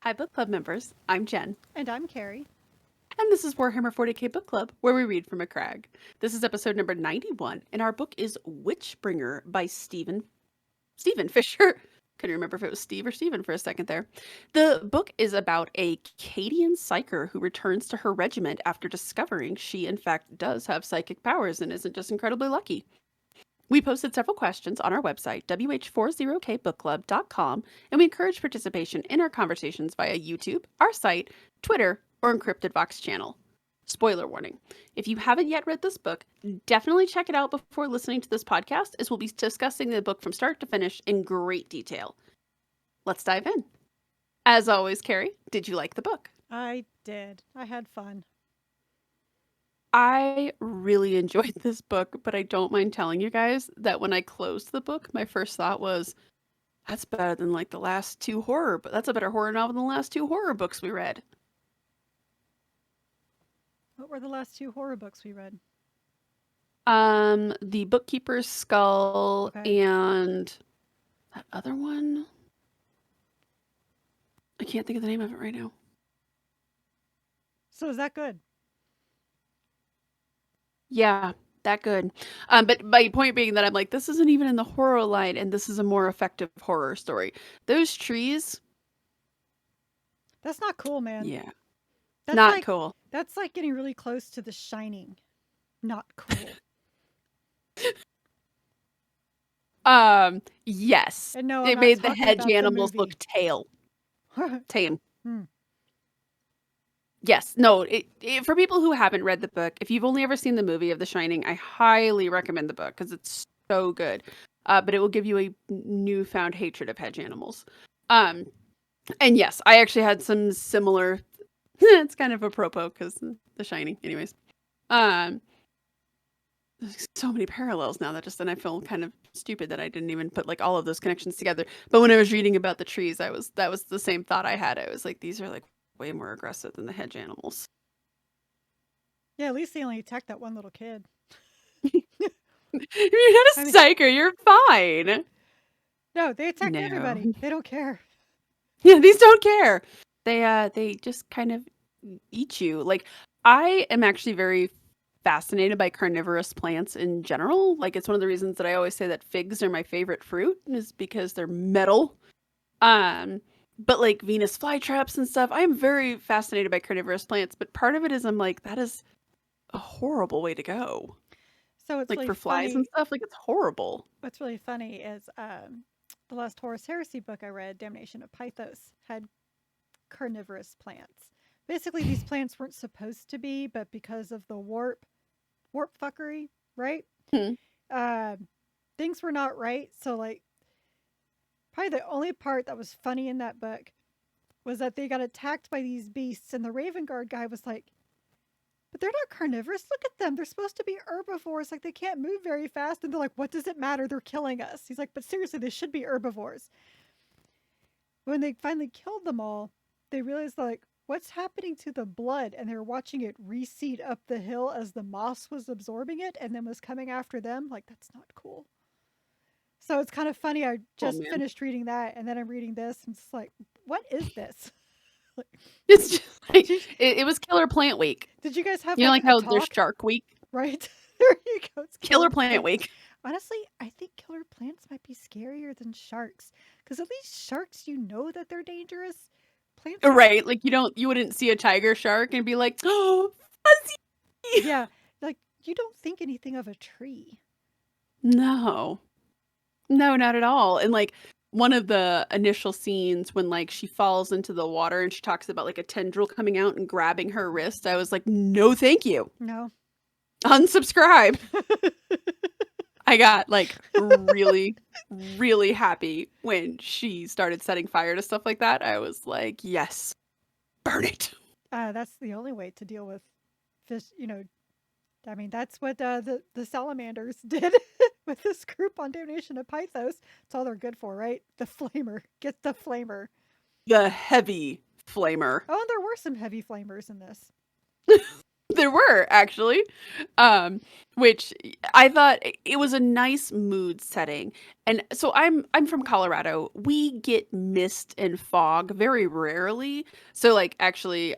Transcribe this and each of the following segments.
Hi, book club members. I'm Jen. And I'm Keri. And this is Warhammer 40k Book Club, where we read from a crag. This is episode number 91, and our book is Witchbringer by Stephen Fischer. Couldn't remember if it was Steve or Stephen for a second there. The book is about a Cadian psyker who returns to her regiment after discovering she, in fact, does have psychic powers and isn't just incredibly lucky. We posted several questions on our website, WH40kbookclub.com, and we encourage participation in our conversations via YouTube, our site, Twitter, or Encrypted Vox channel. Spoiler warning. If you haven't yet read this book, definitely check it out before listening to this podcast, as we'll be discussing the book from start to finish in great detail. Let's dive in. As always, Keri, did you like the book? I did. I had fun. I really enjoyed this book, but I don't mind telling you guys that when I closed the book, my first thought was, that's better than like the last two horror, but that's a better horror novel than the last two horror books we read. What were the last two horror books we read? The Bookkeeper's Skull Okay. and that other one. I can't think of the name of it right now. So is that good? Yeah, that good. But my point being that I'm like, this isn't even in the horror line, and this is a more effective horror story. Those trees, That's not cool, man. yeah, That's not like cool. that's like getting really close to The Shining. Not cool. Yes. And no, I'm It not made the talking hedge about the animals movie. look tame. Hmm. Yes. No, for people who haven't read the book, if you've only ever seen the movie of The Shining, I highly recommend the book because it's so good. But it will give you a newfound hatred of hedge animals. And yes, I actually had some similar. It's kind of apropos because The Shining, anyways. There's so many parallels now that just then I feel kind of stupid that I didn't even put like all of those connections together. But when I was reading about the trees, that was the same thought I had. I was like, these are like way more aggressive than the hedge animals. Yeah, at least they only attacked that one little kid. You're not I a mean, psyker. You're fine. no, they attacked No. everybody. They don't care. Yeah, these don't care. They just kind of eat you. Like I am actually very fascinated by carnivorous plants in general. Like it's one of the reasons that I always say that figs are my favorite fruit is because they're metal. But like Venus flytraps and stuff, I am very fascinated by carnivorous plants, but part of it is I'm like, that is a horrible way to go. So it's Like really for flies and funny. stuff, like it's horrible. What's really funny is the last Horus Heresy book I read, Damnation of Pythos, had carnivorous plants. Basically, these plants weren't supposed to be, but because of the warp fuckery, right? Hmm. Uh, things were not right. So, like, probably the only part that was funny in that book was that they got attacked by these beasts, and the Raven Guard guy was like, "But they're not carnivorous. Look at them. They're supposed to be herbivores. Like, they can't move very fast." And they're like, "What does it matter? They're killing us." He's like, "But seriously, they should be herbivores." When they finally killed them all, they realized like what's happening to the blood, and they were watching it recede up the hill as the moss was absorbing it and then was coming after them. Like that's not cool. So it's kind of funny. I Oh just man. finished reading that, and then I'm reading this, and it's like, what is this? like, It's just like did, it was Killer Plant Week. did you guys have You know, like like a how there's talk? Shark Week? Right there you go. It's Killer killer Plant plants. Week. Honestly, I think killer plants might be scarier than sharks because at least sharks, you know that they're dangerous. Plants are Right. Like you wouldn't see a tiger shark and be like, oh, fuzzy. Yeah, like you don't think anything of a tree. No. No, not at all. And like one of the initial scenes when like she falls into the water and she talks about like a tendril coming out and grabbing her wrist, I was like, no, thank you. No. Unsubscribe. I got like really, really happy when she started setting fire to stuff like that. I was like, yes, burn it. That's the only way to deal with fish. I mean, that's what the salamanders did with this group on Damnation of Pythos. It's all they're good for, right? The flamer. Get the flamer. The heavy flamer. Oh, and there were some heavy flamers in this. There were actually, um, which I thought it was a nice mood setting. And so I'm from Colorado. We get mist and fog very rarely. So like actually,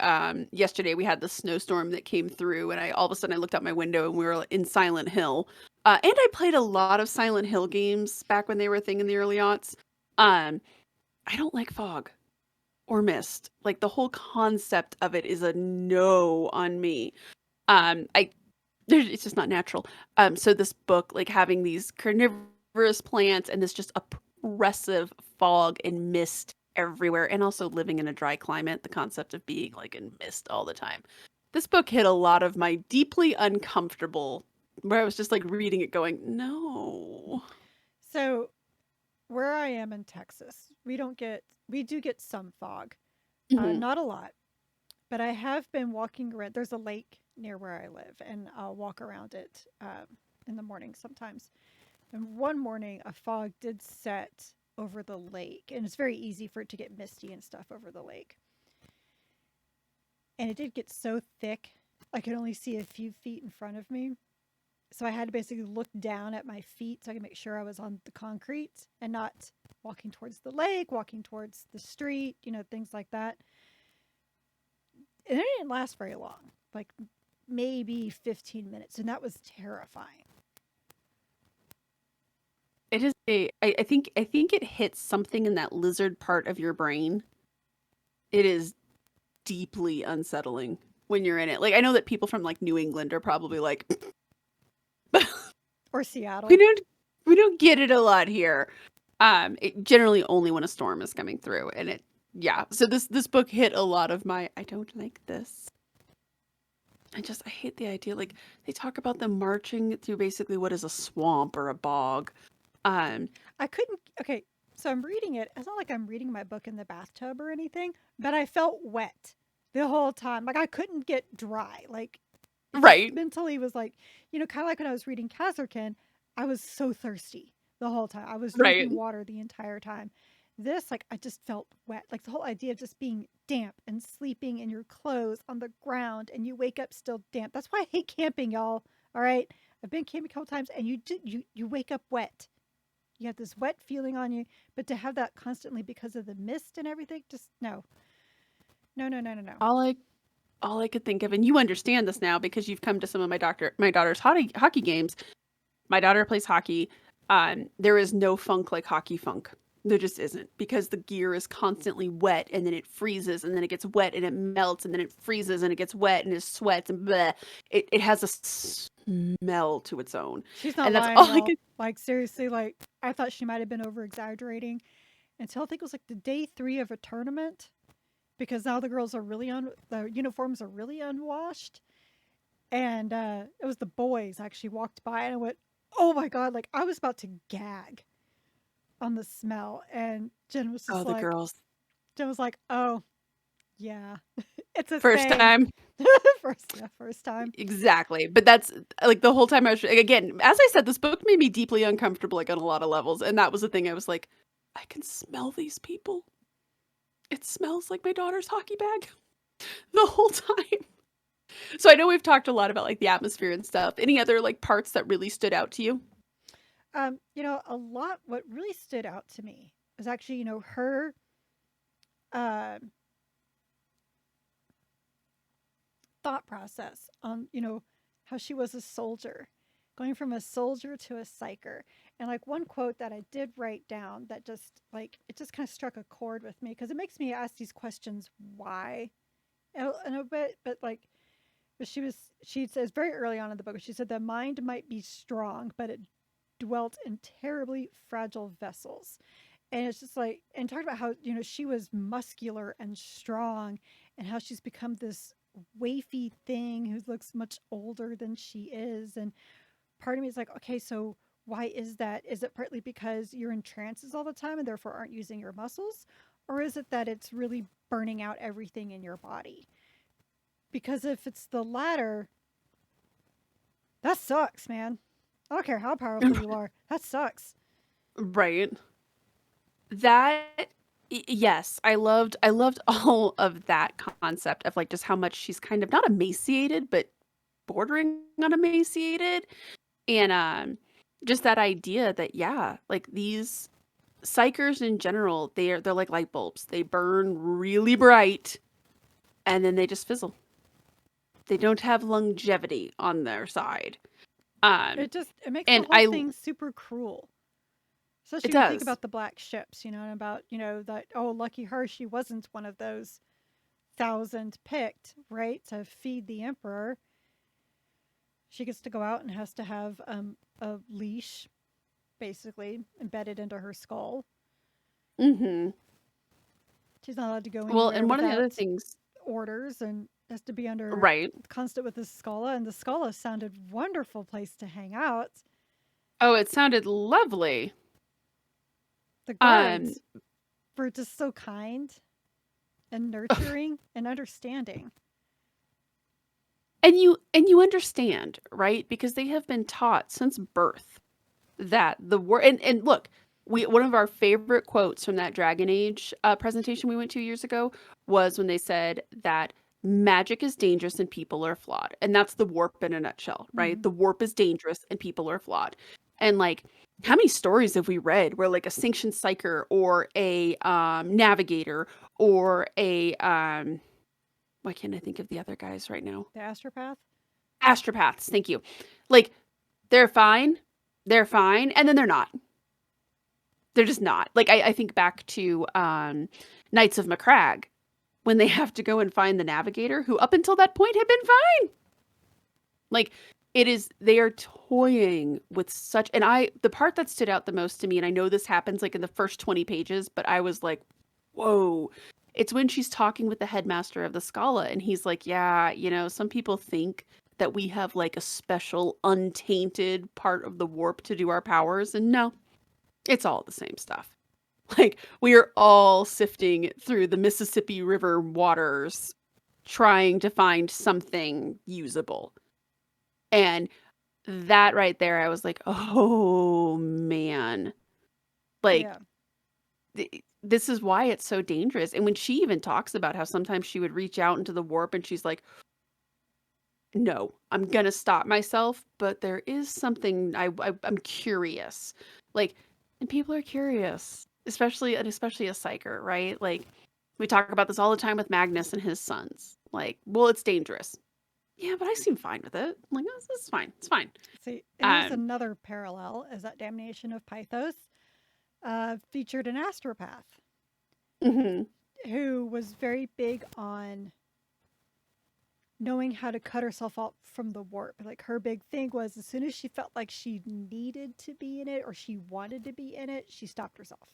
yesterday we had the snowstorm that came through, and I all of a sudden I looked out my window and we were in Silent Hill. And I played a lot of Silent Hill games back when they were a thing in the early aughts. Um, I don't like fog or mist. Like the whole concept of it is a no on me. I it's just not natural. So this book, like having these carnivorous plants and this just oppressive fog and mist everywhere, and also living in a dry climate, the concept of being like in mist all the time. This book hit a lot of my deeply uncomfortable, where I was just like reading it going, no. So where I am in Texas, we do get some fog, Hmm. not a lot, but I have been walking around. There's a lake near where I live, and I'll walk around it in the morning sometimes. And one morning, a fog did set over the lake, and it's very easy for it to get misty and stuff over the lake. And it did get so thick, I could only see a few feet in front of me. So I had to basically look down at my feet so I could make sure I was on the concrete and not walking towards the lake, walking towards the street, things like that. And it didn't last very long, like maybe 15 minutes, and that was terrifying. It is I think it hits something in that lizard part of your brain. It is deeply unsettling when you're in it. Like I know that people from like New England are probably like Or we Seattle. don't we don't get it a lot here. It generally only when a storm is coming through, and it yeah. So this book hit a lot of my I don't like this. I hate the idea. Like they talk about them marching through basically what is a swamp or a bog. Um, I couldn't. Okay, so I'm reading it. It's not like I'm reading my book in the bathtub or anything, but I felt wet the whole time. Like I couldn't get dry. Like it just right, mentally was like, kind of like when I was reading Kazerkin, I was so thirsty the whole time. I was right. drinking water the entire time. This, like, I just felt wet. Like the whole idea of just being damp and sleeping in your clothes on the ground and you wake up still damp. That's why I hate camping, y'all. All right. I've been camping a couple times and you wake up wet. You have this wet feeling on you, but to have that constantly because of the mist and everything, just no. No, no, no, no, no. All I all I could think of, and you understand this now because you've come to some of my daughter's hockey games. My daughter plays hockey. There is no funk like hockey funk. There just isn't because the gear is constantly wet and then it freezes and then it gets wet and it melts and then it freezes and it gets wet and it sweats and bleh. It has a smell to its own. She's not And that's lying, all I y'all. could Like seriously, like I thought she might have been over exaggerating until I think it was like the day 3 of a tournament because now the girls are really the uniforms are really unwashed, and it was the boys actually walked by and I went, oh my god, like I was about to gag on the smell, and oh the girls. Jen was like, oh yeah, it's a First thing. time. First time. Exactly. But that's like the whole time I was again, as I said, this book made me deeply uncomfortable like on a lot of levels. And that was the thing. I was like, I can smell these people. It smells like my daughter's hockey bag the whole time. So I know we've talked a lot about like the atmosphere and stuff. Any other like parts that really stood out to you? A lot. What really stood out to me was actually, her uh, thought process on, how she was a soldier, going from a soldier to a psyker. And like one quote that I did write down that just like it just kind of struck a chord with me because it makes me ask these questions why, and a bit, but like. But she says very early on in the book, she said the mind might be strong, but it dwelt in terribly fragile vessels. And it's just like, and talked about how, she was muscular and strong and how she's become this wafy thing who looks much older than she is. And part of me is like, okay, so why is that? Is it partly because you're in trances all the time and therefore aren't using your muscles? Or is it that it's really burning out everything in your body? Because if it's the latter, that sucks, man. I don't care how powerful you are. That sucks. Right. That yes, I loved all of that concept of like just how much she's kind of not emaciated, but bordering on emaciated. And just that idea that, yeah, like these psychers in general, they're like light bulbs. They burn really bright and then they just fizzle. They don't have longevity on their side. Um, it makes the and whole thing super cruel. it Especially when you think does. about the black ships, and about, that, oh, lucky her, she wasn't one of those thousand picked, right, to feed the emperor. She gets to go out and has to have a leash basically embedded into her skull. Hmm. She's not allowed to go Well, anywhere and one of the other without things, orders and has to be under right? constant with the Scala. And the Scala sounded wonderful place to hang out. Oh, it sounded lovely. The Um, guards were just so kind and nurturing and understanding. and you understand, right? Because they have been taught since birth that the word and look, we one of our favorite quotes from that Dragon Age presentation we went to years ago was when they said that magic is dangerous and people are flawed. And that's the warp in a nutshell, right? Mm-hmm. The warp is dangerous and people are flawed. And like how many stories have we read where like a sanctioned psyker or a navigator or a why can't I think of the other guys right now? The astropath? Astropaths, thank you. Like they're fine, and then they're not. They're just not. Like I think back to Knights of Macragge when they have to go and find the navigator who up until that point had been fine. Like it is they are toying with such and I the part that stood out the most to me, and I know this happens like in the first 20 pages, but I was like, whoa. It's when she's talking with the headmaster of the Scala and he's like, yeah, some people think that we have like a special untainted part of the warp to do our powers, and no, it's all the same stuff. Like we are all sifting through the Mississippi River waters trying to find something usable. And that right there, I was like, oh man. Like Yeah. this is why it's so dangerous. And when she even talks about how sometimes she would reach out into the warp and she's like, no, I'm gonna stop myself, but there is something I'm curious. Like, and people are curious, especially a psyker, right? Like, we talk about this all the time with Magnus and his sons. Like, well, it's dangerous. Yeah, but I seem fine with it. I'm like, oh, this is fine. It's fine. See, here's Um, another parallel: is that Damnation of Pythos featured an astropath mhm, who was very big on knowing how to cut herself off from the warp. Like her big thing was as soon as she felt like she needed to be in it or she wanted to be in it, she stopped herself.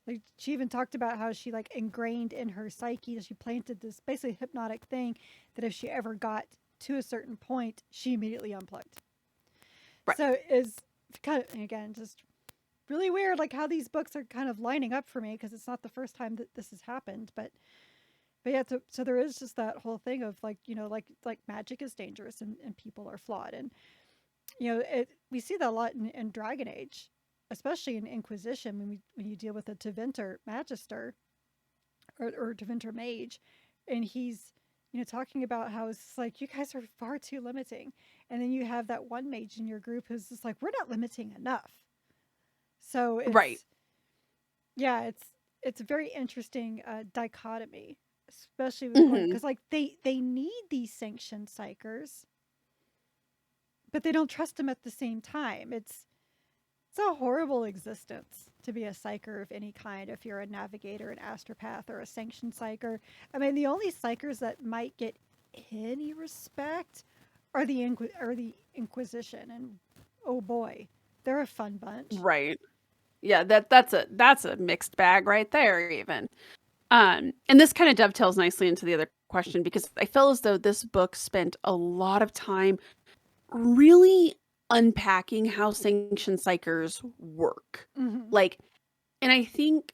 Like she even talked about how she like ingrained in her psyche, she planted this basically hypnotic thing that if she ever got to a certain point, she immediately unplugged. right. So is kind of again just really weird, like how these books are kind of lining up for me because it's not the first time that this has happened, but yeah, so there is just that whole thing of like like magic is dangerous and people are flawed, and we see that a lot in Dragon Age, especially in Inquisition when you deal with a Tevinter Magister or Tevinter Mage, and he's talking about how it's like you guys are far too limiting, and then you have that one mage in your group who's just like we're not limiting enough. So Right. it's a very interesting dichotomy, especially with going Mhm. because like they need these sanctioned psychers, but they don't trust them at the same time. It's a horrible existence to be a psyker of any kind if you're a navigator, an astropath, or a sanctioned psyker. I mean, the only psychers that might get any respect are the Inquisition, and oh boy, they're a fun bunch. Right. Yeah, that's a mixed bag right there even. And this kind of dovetails nicely into the other question because I feel as though this book spent a lot of time really unpacking how sanctioned psychers work. Hmm. Like, and I think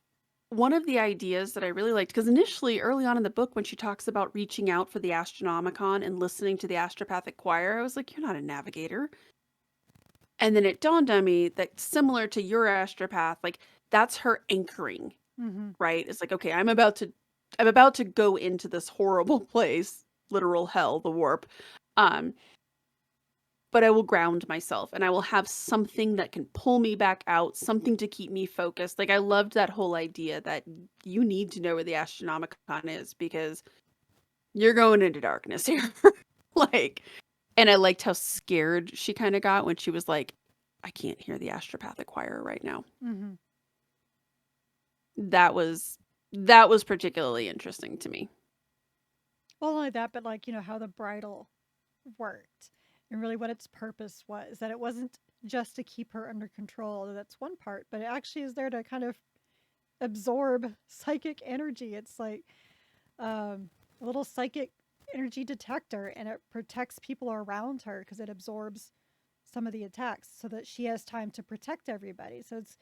one of the ideas that I really liked, because initially, early on in the book, when she talks about reaching out for the Astronomicon and listening to the astropathic choir, I was like, you're not a navigator. And then it dawned on me that similar to your astropath, like that's her anchoring, Hmm. right? It's like, okay, I'm about to go into this horrible place, literal hell, the warp. Um, but I will ground myself and I will have something that can pull me back out, something to keep me focused. Like I loved that whole idea that you need to know where the Astronomicon is because you're going into darkness here. Like, and I liked how scared she kind of got when she was like, I can't hear the astropathic choir right now. Mm-hmm. That was particularly interesting to me. Well, not only that, but like, how the bridle worked and really what its purpose was. That it wasn't just to keep her under control. That's one part, but it actually is there to kind of absorb psychic energy. It's like a little psychic energy detector, and it protects people around her because it absorbs some of the attacks so that she has time to protect everybody. So it's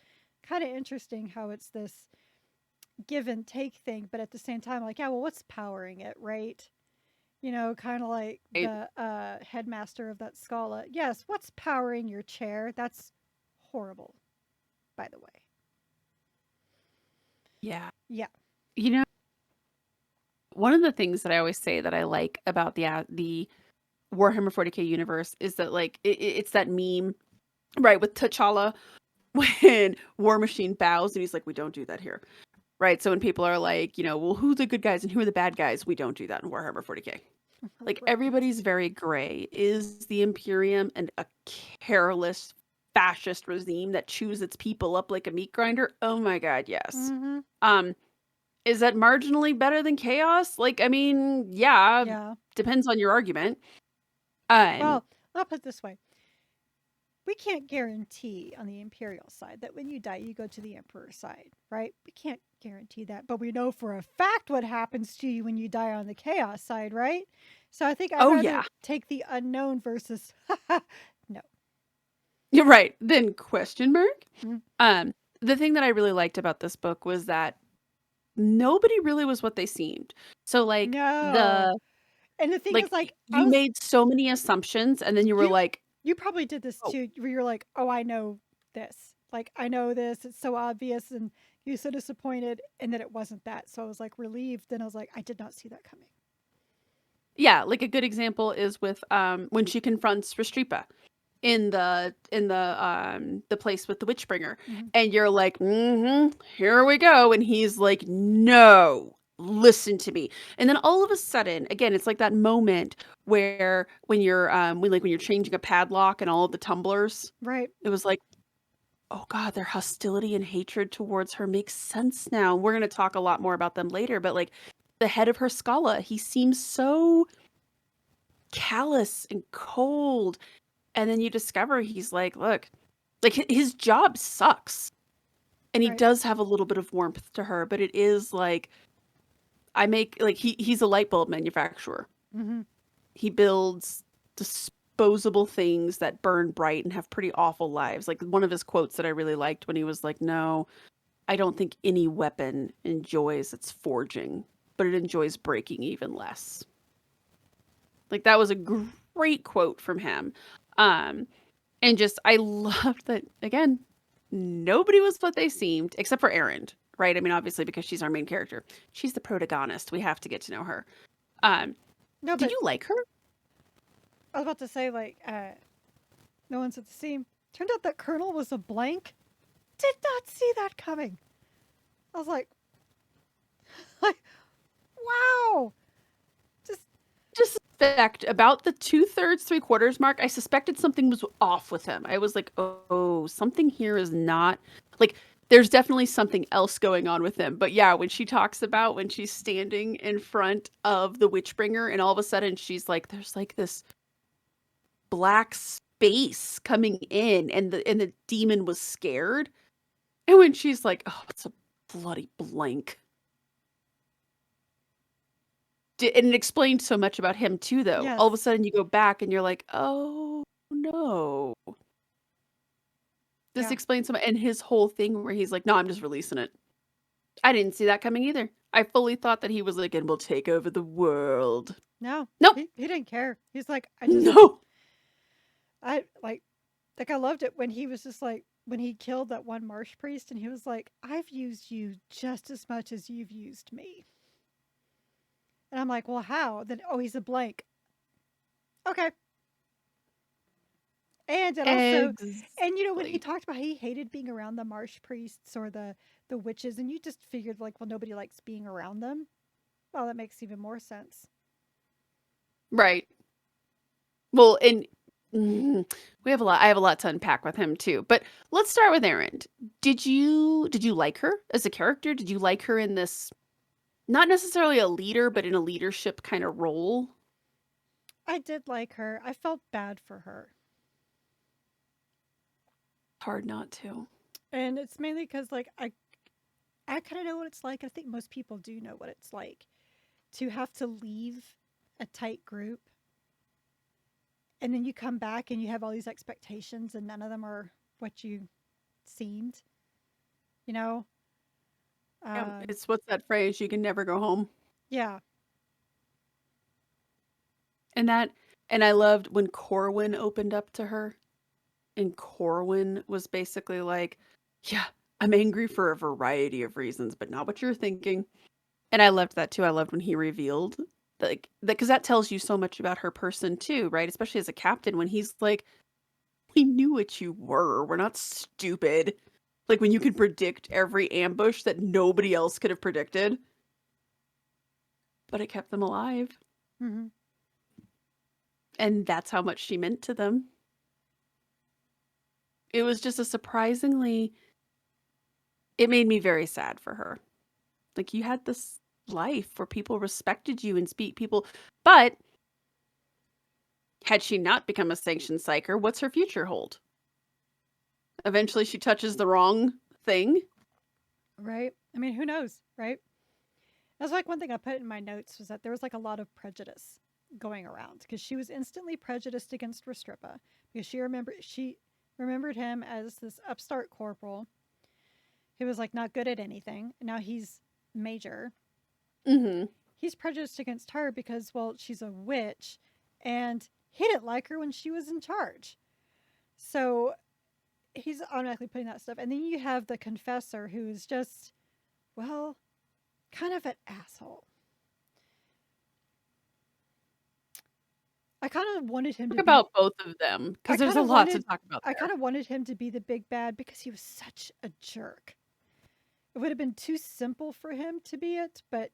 kind of interesting how it's this give and take thing, but at the same time, like, yeah, well, what's powering it, right? Kind of like Right? the headmaster of that Scala. Yes, what's powering your chair? That's horrible, by the way. Yeah. Yeah. You know, one of the things that I always say that I like about the Warhammer 40k universe is that like it's that meme, right, with T'Challa when War Machine bows and he's like, we don't do that here. Right. So when people are like, well, who are the good guys and who are the bad guys? We don't do that in Warhammer 40k. Like Right. everybody's very gray. Is the Imperium and a careless fascist regime that chews its people up like a meat grinder? Oh my god, yes. Mm-hmm. Um, is that marginally better than chaos? Like, I mean, yeah, Yeah. depends on your argument. Um, Well, I'll put it this way. We can't guarantee on the Imperial side that when you die, you go to the Emperor's side, right? We can't guarantee that, but we know for a fact what happens to you when you die on the Chaos side, right? So I think I'd oh rather yeah, take the unknown versus no. you're right. Then question mark. Mm. Um, the thing that I really liked about this book was that nobody really was what they seemed. So like No. And the thing is, like like, I you was made so many assumptions and then you were you like, you probably did this oh too, where you're like, oh, I know this. Like, I know this. It's so obvious, and you so disappointed, and then it wasn't that. So I was like relieved, and I was like, I did not see that coming. yeah, like a good example is with when she confronts Restrepa in the place with the Witchbringer. Hmm. And you're like, mm-hmm, here we go. And he's like, no, listen to me. And then all of a sudden, again, it's like that moment where when you're changing a padlock and all of the tumblers, Right. it was like, oh God, their hostility and hatred towards her makes sense now. We're gonna talk a lot more about them later, but like the head of her Scala, he seems so callous and cold. And then you discover he's like, look, like his job sucks. And he Right. does have a little bit of warmth to her, but it is like I make like he's a light bulb manufacturer. Hmm. He builds disposable things that burn bright and have pretty awful lives. Like one of his quotes that I really liked when he was like, "No, I don't think any weapon enjoys its forging, but it enjoys breaking even less." Like that was a great quote from him. Um And just I loved that again, nobody was what they seemed except for Erin, right? I mean, obviously because she's our main character. She's the protagonist. We have to get to know her. Um, No, did but you like her? I was about to say, like, no one's at the scene. Turned out that Colonel was a blank. Did not see that coming. I was like, like, wow. Just Just suspect about the 2/3, 3/4 mark, I suspected something was off with him. I was like, oh, something here is not like there's definitely something else going on with him. But yeah, when she talks about when she's standing in front of the Witchbringer and all of a sudden she's like, there's like this black space coming in and the demon was scared. And when she's like, "Oh, it's a bloody blank." And it explained so much about him too though. All of a yes. sudden you go back and you're like, "Oh, no." This Yeah. explains so much and his whole thing where he's like, "No, I'm just releasing it." I didn't see that coming either. I fully thought that he was like, "And we'll take over the world." No. Nope. He didn't care. He's like, No. I like I loved it when he was just like when he killed that one marsh priest and he was like, I've used you just as much as you've used me. And I'm like, well, how? Then, oh, he's a blank. Okay. And it also, and you know, when he Exactly. talked about how he hated being around the marsh priests or the witches, and you just figured like, well, nobody likes being around them. Well, that makes even more sense. Right. Well, and we have a lot. I have a lot to unpack with him too. But let's start with Erin. Did you like her as a character? Did you like her in this, not necessarily a leader, but in a leadership kind of role? I did like her. I felt bad for her. Hard not to. And it's mainly because like I kind of know what it's like. I think most people do know what it's like to have to leave a tight group and then you come back and you have all these expectations and none of them are what you seemed, you know? Yeah, Um, it's what's that phrase? You can never go home. yeah. And that, and I loved when Corwin opened up to her, and Corwin was basically like, "Yeah, I'm angry for a variety of reasons, but not what you're thinking." And I loved that too. I loved when he revealed, like, that, because that tells you so much about her person too, right? Especially as a captain, when he's like, "We knew what you were. We're not stupid." Like when you can predict every ambush that nobody else could have predicted, but it kept them alive. Hmm. And that's how much she meant to them. It was just a surprisingly, it made me very sad for her. Like you had this life where people respected you and speak people, but had she not become a sanctioned psyker, what's her future hold? Eventually she touches the wrong thing. Right. I mean, who knows, right? That's like one thing I put in my notes was that there was like a lot of prejudice going around because she was instantly prejudiced against Restrippa because she remembered him as this upstart corporal who was like not good at anything. And now he's major. Hmm. He's prejudiced against her because well, she's a witch and he didn't like her when she was in charge. So he's automatically putting that stuff. And then you have the confessor who's just, well, kind of an asshole. I kind of wanted him Talk to be about both of them I because there's kind a of lot to wanted talk about I kind there. of wanted him to be the big bad because he was such a jerk. It would have been too simple for him to be it, but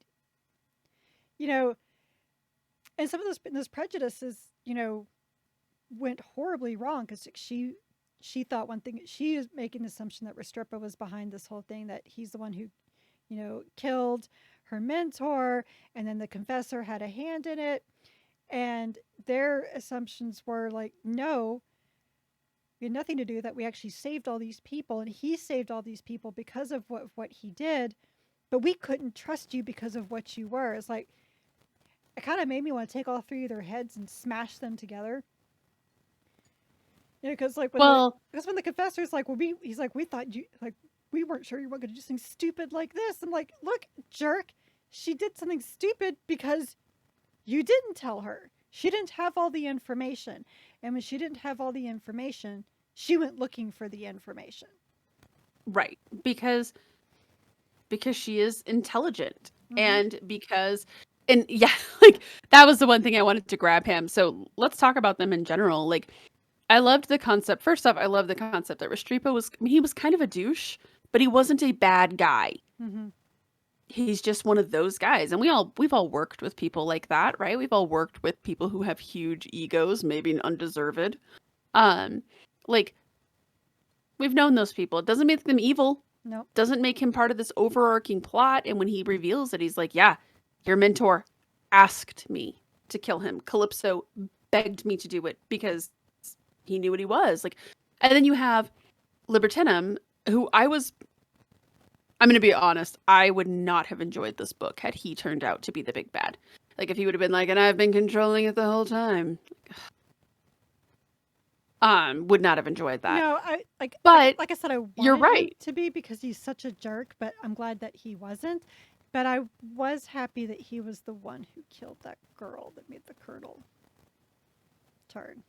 you know, and some of those prejudices, you know, went horribly wrong because she thought one thing. She is making the assumption that Restrippa was behind this whole thing, that he's the one who, you know, killed her mentor, and then the confessor had a hand in it. And their assumptions were like, no, we had nothing to do with that. We actually saved all these people, and he saved all these people because of what he did. But we couldn't trust you because of what you were. It's like it kind of made me want to take all three of their heads and smash them together. You know, Well, because when the confessor's like, well, he's like, we thought you like we weren't sure you weren't going to do something stupid like this. I'm like, look, jerk, she did something stupid because you didn't tell her. She didn't have all the information, and when she didn't have all the information, she went looking for the information. right, because she is intelligent, Mm-hmm. and because, and yeah, like that was the one thing I wanted to grab him. So let's talk about them in general. Like I loved the concept. First off, I love the concept that Restrepo was, he was kind of a douche, but he wasn't a bad guy. Mm-hmm. He's just one of those guys. And we've all worked with people like that, right? We've all worked with people who have huge egos, maybe undeserved. Um like we've known those people. It doesn't make them evil. Nope. Doesn't make him part of this overarching plot. And when he reveals it, he's like, "Yeah, your mentor asked me to kill him. Calypso begged me to do it because he knew what he was." Like, and then you have Libertinum, who I'm going to be honest, I would not have enjoyed this book had he turned out to be the big bad. Like, if he would have been like, "And I've been controlling it the whole time," would not have enjoyed that. No, I But like I said, I you're wanted him right. to be because he's such a jerk, but I'm glad that he wasn't. But I was happy that he was the one who killed that girl that made the colonel turn.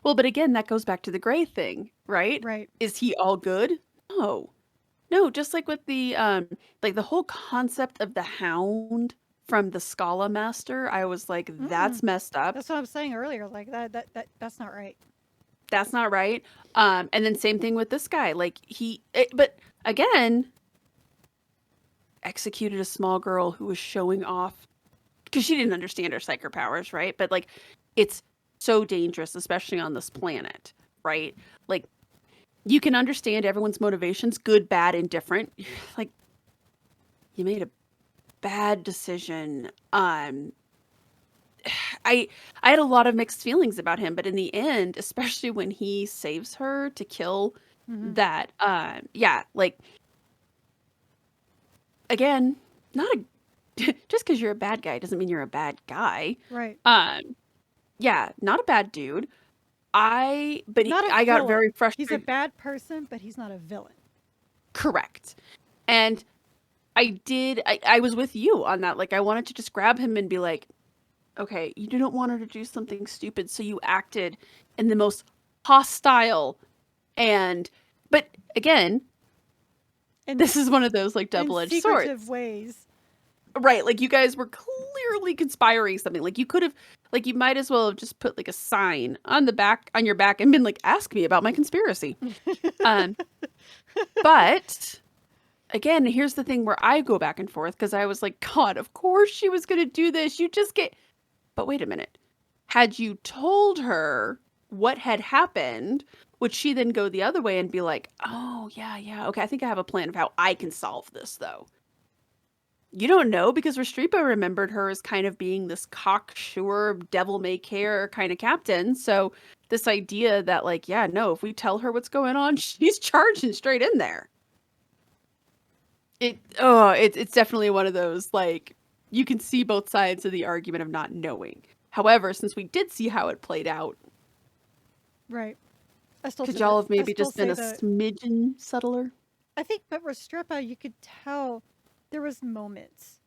Well, but again, that goes back to the gray thing, right? Right. Is he all good? No. No, just like with like the whole concept of the hound from the Scala Master, I was like, Mm-mm. that's messed up. That's what I was saying earlier. Like that's not right. That's not right. And then same thing with this guy. Like but again, executed a small girl who was showing off because she didn't understand her psychic powers, right? But like, it's so dangerous, especially on this planet, right? Like, you can understand everyone's motivations, good, bad, indifferent. Like, you made a bad decision. I I had a lot of mixed feelings about him, but in the end, especially when he saves her to kill Mm-hmm. that, yeah, like again, not a just because you're a bad guy doesn't mean you're a bad guy. Right. Um, yeah, not a bad dude. Not a I got very villain. He's a frustrated. bad person, but he's not a villain. Correct. And I was with you on that. Like, I wanted to just grab him and be like, okay, you didn't want her to do something stupid, so you acted in the most hostile and, but again, And this is one of those like in double-edged secretive swords. ways. Right, like you guys were clearly conspiring something. Like you could have, like you might as well have just put like a sign on the back on your back and been like, ask me about my conspiracy. Um, but again, here's the thing where I go back and forth because I was like, God, of course she was going to do this. You just get, but wait a minute. Had you told her what had happened, would she then go the other way and be like, oh, yeah, yeah, okay, I think I have a plan of how I can solve this, though? You don't know because Restrepo remembered her as kind of being this cocksure, devil may care kind of captain. So this idea that like, yeah, no, if we tell her what's going on, she's charging straight in there. It's definitely one of those like you can see both sides of the argument of not knowing. However, since we did see how it played out, Right. could y'all have I maybe still just been say a that. smidgen subtler? I think, but Restrepo, you could tell there was moments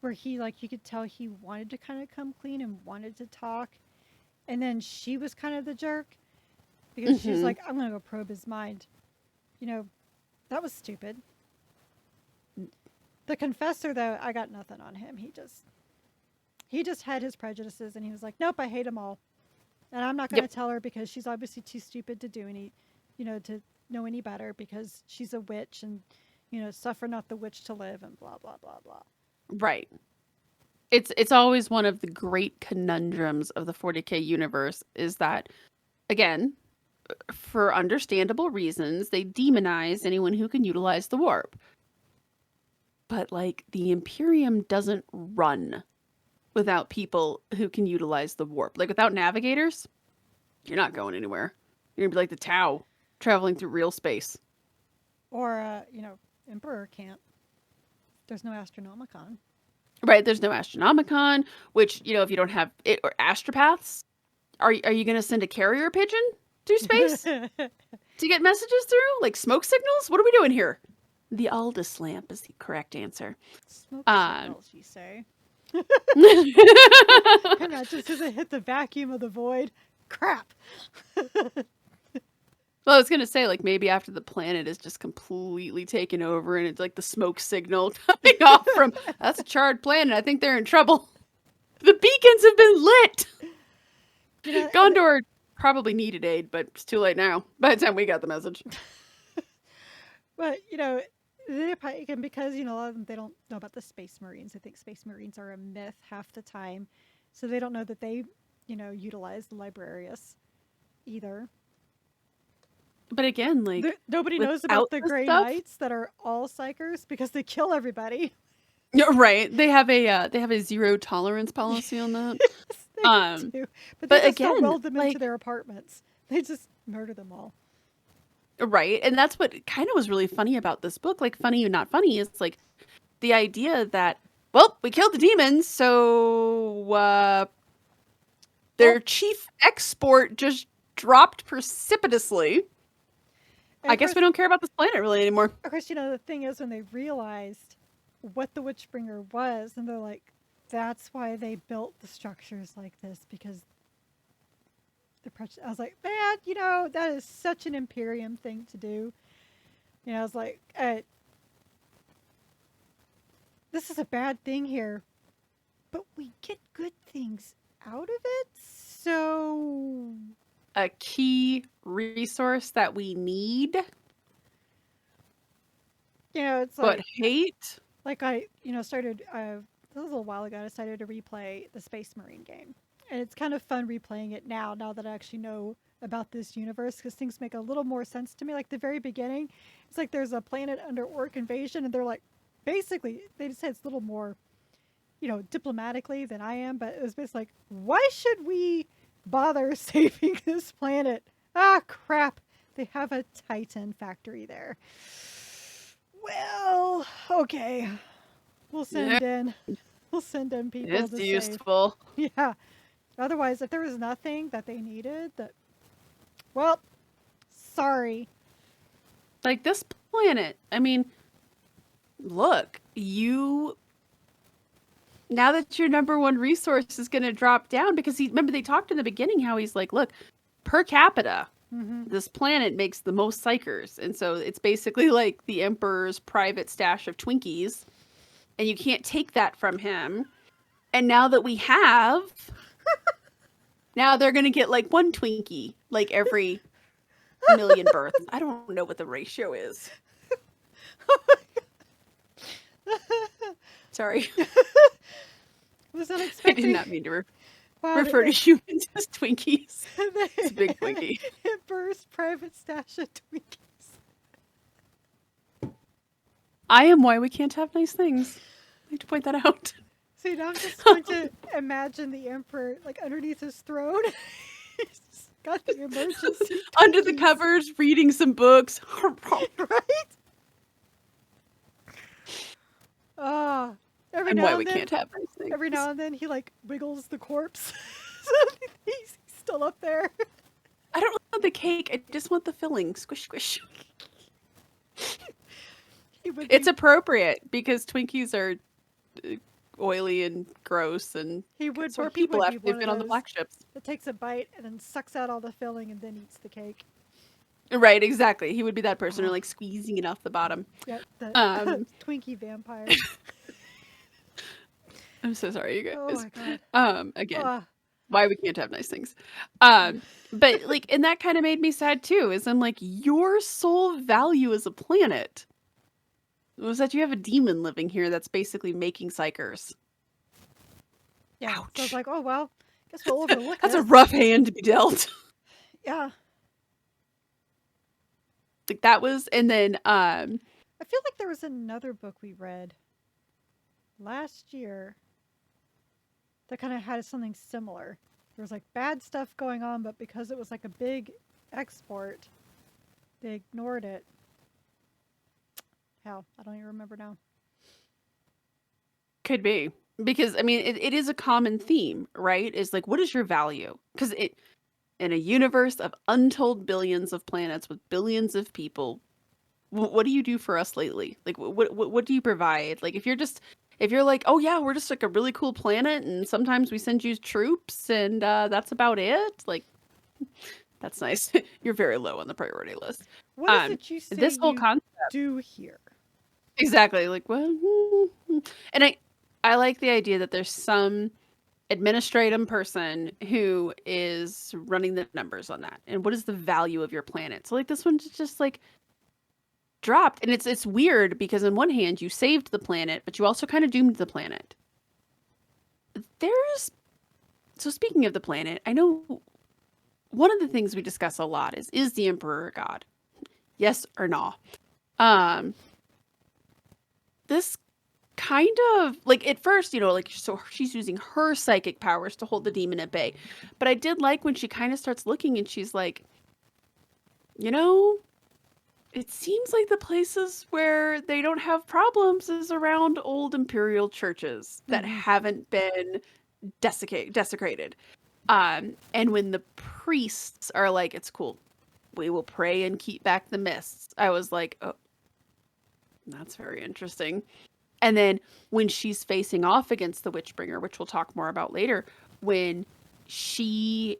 where he, like, you could tell he wanted to kind of come clean and wanted to talk, and then she was kind of the jerk because she's Mm-hmm. like, I'm gonna go probe his mind. You know, that was stupid. The confessor, though, I got nothing on him. He just had his prejudices, and he was like, nope, I hate them all, and I'm not gonna Yep. tell her because she's obviously too stupid to do any, to know any better because she's a witch and suffer not the witch to live and blah blah blah blah. Right. It's always one of the great conundrums of the 40K universe is that again, for understandable reasons, they demonize anyone who can utilize the warp. But like the Imperium doesn't run without people who can utilize the warp. Like without navigators, you're not going anywhere. You're gonna be like the Tau traveling through real space. Or Emperor can't. There's no Astronomicon. Right? There's no Astronomicon, which, if you don't have it or astropaths, are you gonna send a carrier pigeon through space to get messages through? Like smoke signals? What are we doing here? The Aldous lamp is the correct answer. Smoke Um signals, you say? well, And that just doesn't hit the vacuum of the void. Crap. I was gonna say, like, maybe after the planet is just completely taken over and it's like the smoke signal coming off from that's a charred planet. I think they're in trouble. The beacons have been lit. And Gondor probably needed aid, but it's too late now. By the time we got the message. but and because a lot of them, they don't know about the Space Marines. I think Space Marines are a myth half the time, so they don't know that they utilize the Librarius either. But again, like Nobody knows without about the this Grey stuff, Knights that are all psychers because they kill everybody. you're right. They have a zero tolerance policy on that. Yes, they Um, do. But they but just don't again, weld them into like their apartments. They just murder them all. right, and that's what kind of was really funny about this book. Like funny or not funny is like the idea that well, we killed the demons, so their Well, chief export just dropped precipitously. and I guess we don't care about this planet really anymore. of course, the thing is when they realized what the Witchbringer was, and they're like, that's why they built the structures like this because I was like, man, that is such an Imperium thing to do. I was like, this is a bad thing here, but we get good things out of it. So a key resource that we need It's but hate. started, this was a little while ago, I started to replay the Space Marine game. And it's kind of fun replaying it now that I actually know about this universe, because things make a little more sense to me. Like the very beginning, it's like there's a planet under orc invasion, and they're like, basically, they just said it's a little more, diplomatically than I am, but it was basically like, why should we bother saving this planet? Ah, crap. They have a Titan factory there. Well, okay. We'll send in people It's to useful. save. Yeah. Otherwise, if there was nothing that they needed, well, sorry. Like this planet. I mean, look, now that your number one resource is going to drop down, because remember they talked in the beginning how he's like, look, per capita, this planet makes the most psychers. And so it's basically like the Emperor's private stash of Twinkies. And you can't take that from him. And now that we have, now they're going to get like one Twinkie, like every million births. I don't know what the ratio is. Sorry. Was unexpected. I did not mean to refer to humans as Twinkies. It's a big Twinkie. Emperor's private stash of Twinkies. I am why we can't have nice things. I like to point that out. See, now I'm just going to imagine the Emperor, like, underneath his throne. He's got the emergency under the covers, reading some books. Right? And why we can't have nice things. Every now and then he, like, wiggles the corpse. So he's still up there. I don't want the cake. I just want the filling. Squish, squish. It's appropriate because Twinkies are oily and gross, and so are people after they've been on the black ships. It takes a bite and then sucks out all the filling and then eats the cake. Right, exactly. He would be that person who like squeezing it off the bottom. Yeah, the Twinkie vampire. I'm so sorry, you guys. Oh my God. Again, why we can't have nice things. But like, and that kind of made me sad too, is I'm like, your sole value as a planet was that you have a demon living here that's basically making psychers. Yeah. Ouch. So I was like, oh well, guess we'll overlook That's a rough hand to be dealt. Yeah. Like that was, and then I feel like there was another book we read last year that kind of had something similar. There was like bad stuff going on, but because it was like a big export, they ignored it. How? I don't even remember now. Could be. Because, I mean, it is a common theme, right? Is like, what is your value? Because in a universe of untold billions of planets with billions of people, what do you do for us lately? Like, what do you provide? Like, if you're like, oh yeah, we're just like a really cool planet, and sometimes we send you troops, and that's about it. Like, that's nice. You're very low on the priority list. What is it you say this whole concept do here? Exactly. Like, well, and I like the idea that there's some administrative person who is running the numbers on that. And what is the value of your planet? So like this one's just like dropped. And it's weird because on one hand you saved the planet, but you also kind of doomed the planet. So speaking of the planet, I know one of the things we discuss a lot is the Emperor a god? Yes or no? This kind of like at first, like, so she's using her psychic powers to hold the demon at bay. But I did like when she kind of starts looking and she's like, it seems like the places where they don't have problems is around old imperial churches that haven't been desecrated. And when the priests are like, it's cool, we will pray and keep back the mists. I was like, oh, that's very interesting. And then when she's facing off against the Witchbringer, which we'll talk more about later, when she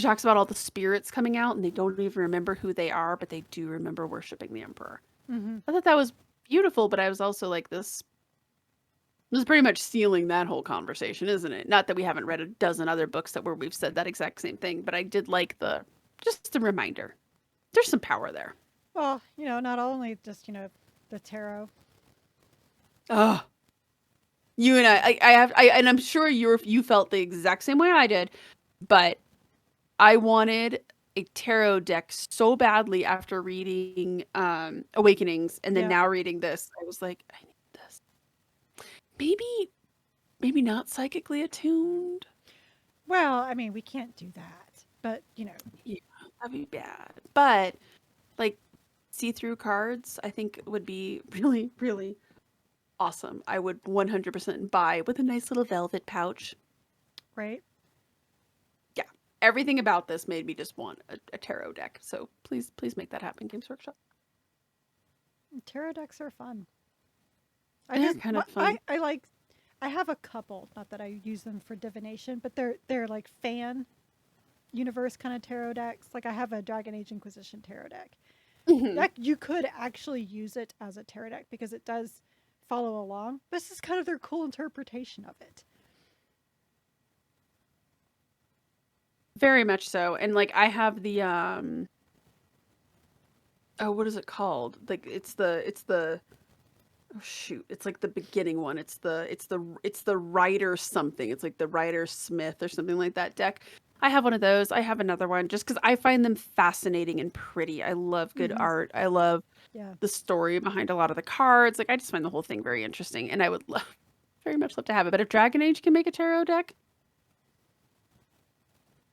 talks about all the spirits coming out and they don't even remember who they are, but they do remember worshiping the Emperor. I thought that was beautiful, but I was also like, this This is pretty much stealing that whole conversation, isn't it? Not that we haven't read a dozen other books where we've said that exact same thing, but I did like just the reminder. There's some power there. Well, not only just, the tarot. Oh, you and and I'm sure you felt the exact same way I did, but I wanted a tarot deck so badly after reading Awakenings and then Yeah. now reading this. I was like, I need this. Maybe not psychically attuned. Well, I mean, we can't do that. But, Yeah, that'd be bad. But like see-through cards, I think would be really, really awesome. I would 100% buy with a nice little velvet pouch. right? Yeah. Everything about this made me just want a tarot deck. So please make that happen, Games Workshop. Tarot decks are fun. They're kind of fun. I have a couple, not that I use them for divination, but they're like fan universe kind of tarot decks. Like I have a Dragon Age Inquisition tarot deck. Mhm. You could actually use it as a tarot deck because it does follow along. But this is kind of their cool interpretation of it. Very much so. And like I have the oh, what is it called? Like it's the oh shoot, it's like the beginning one. It's the Rider something. It's like the Rider Smith or something like that deck. I have one of those. I have another one just because I find them fascinating and pretty. I love good Mm-hmm. art. I love Yeah. the story behind a lot of the cards. Like I just find the whole thing very interesting, and I would very much love to have it. But if Dragon Age can make a tarot deck,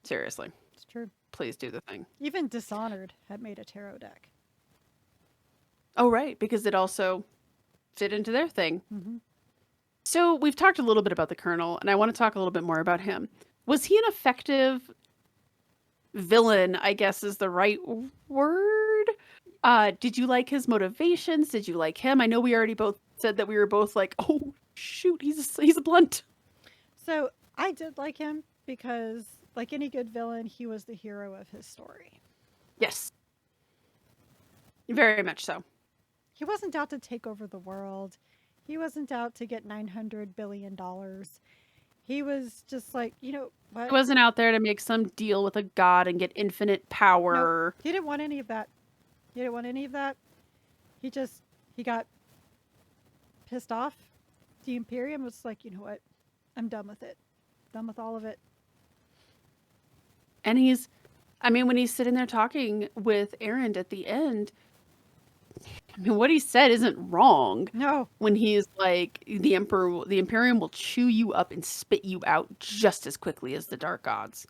seriously, It's true. please do the thing. Even Dishonored had made a tarot deck. Oh right, because it also fit into their thing. Mm-hmm. So we've talked a little bit about the Colonel, and I want to talk a little bit more about him. Was he an effective villain? I guess is the right word. Did you like his motivations? Did you like him? I know we already both said that we were both like, oh shoot, he's a blunt. So I did like him because, like any good villain, he was the hero of his story. Yes, very much so. He wasn't out to take over the world. He wasn't out to get $900 billion. He was just like, He what? wasn't out there to make some deal with a god and get infinite Nope. power. He didn't want any of that. He didn't want any of that. He got pissed off. The Imperium was like, you know what? I'm done with it. Done with all of it. And I mean, when he's sitting there talking with Aaron at the end, I mean, what he said isn't wrong. No. When he's like, the Imperium will chew you up and spit you out just as quickly as the Dark Gods.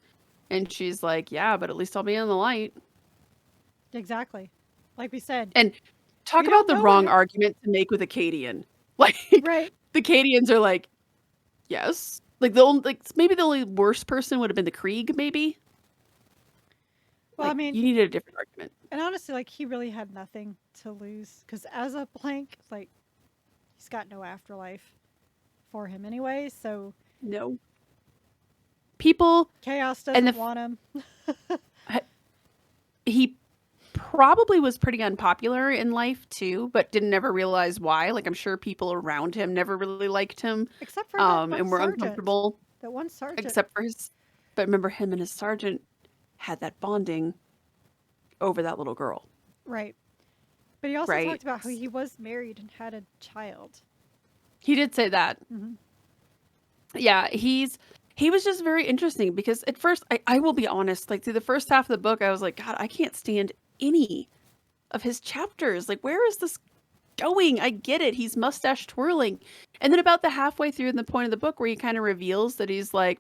And she's like, yeah, but at least I'll be in the light. Exactly. Like we said. And talk We about don't the know wrong argument to make with Acadian. Like, Right. the Acadians are like, yes. Like, maybe the only worst person would have been the Krieg, maybe. Well, Like, I mean, you needed a different argument. and honestly, like he really had nothing to lose because as a blank, like he's got no afterlife for him anyway. So No. People, chaos and doesn't want him. he probably was pretty unpopular in life too, but didn't ever realize why. Like I'm sure people around him never really liked him, Except for that one and were sergeant. uncomfortable. That one sergeant. Except for but remember him and his sergeant had that bonding over that little girl, Right. But he also right? talked about how he was married and had a child. He did say that. Mm-hmm. Yeah, he was just very interesting because at first, I will be honest, like through the first half of the book, I was like, God, I can't stand any of his chapters. Like, where is this going? I get it. He's mustache twirling. And then about the halfway through in the point of the book where he kind of reveals that he's like,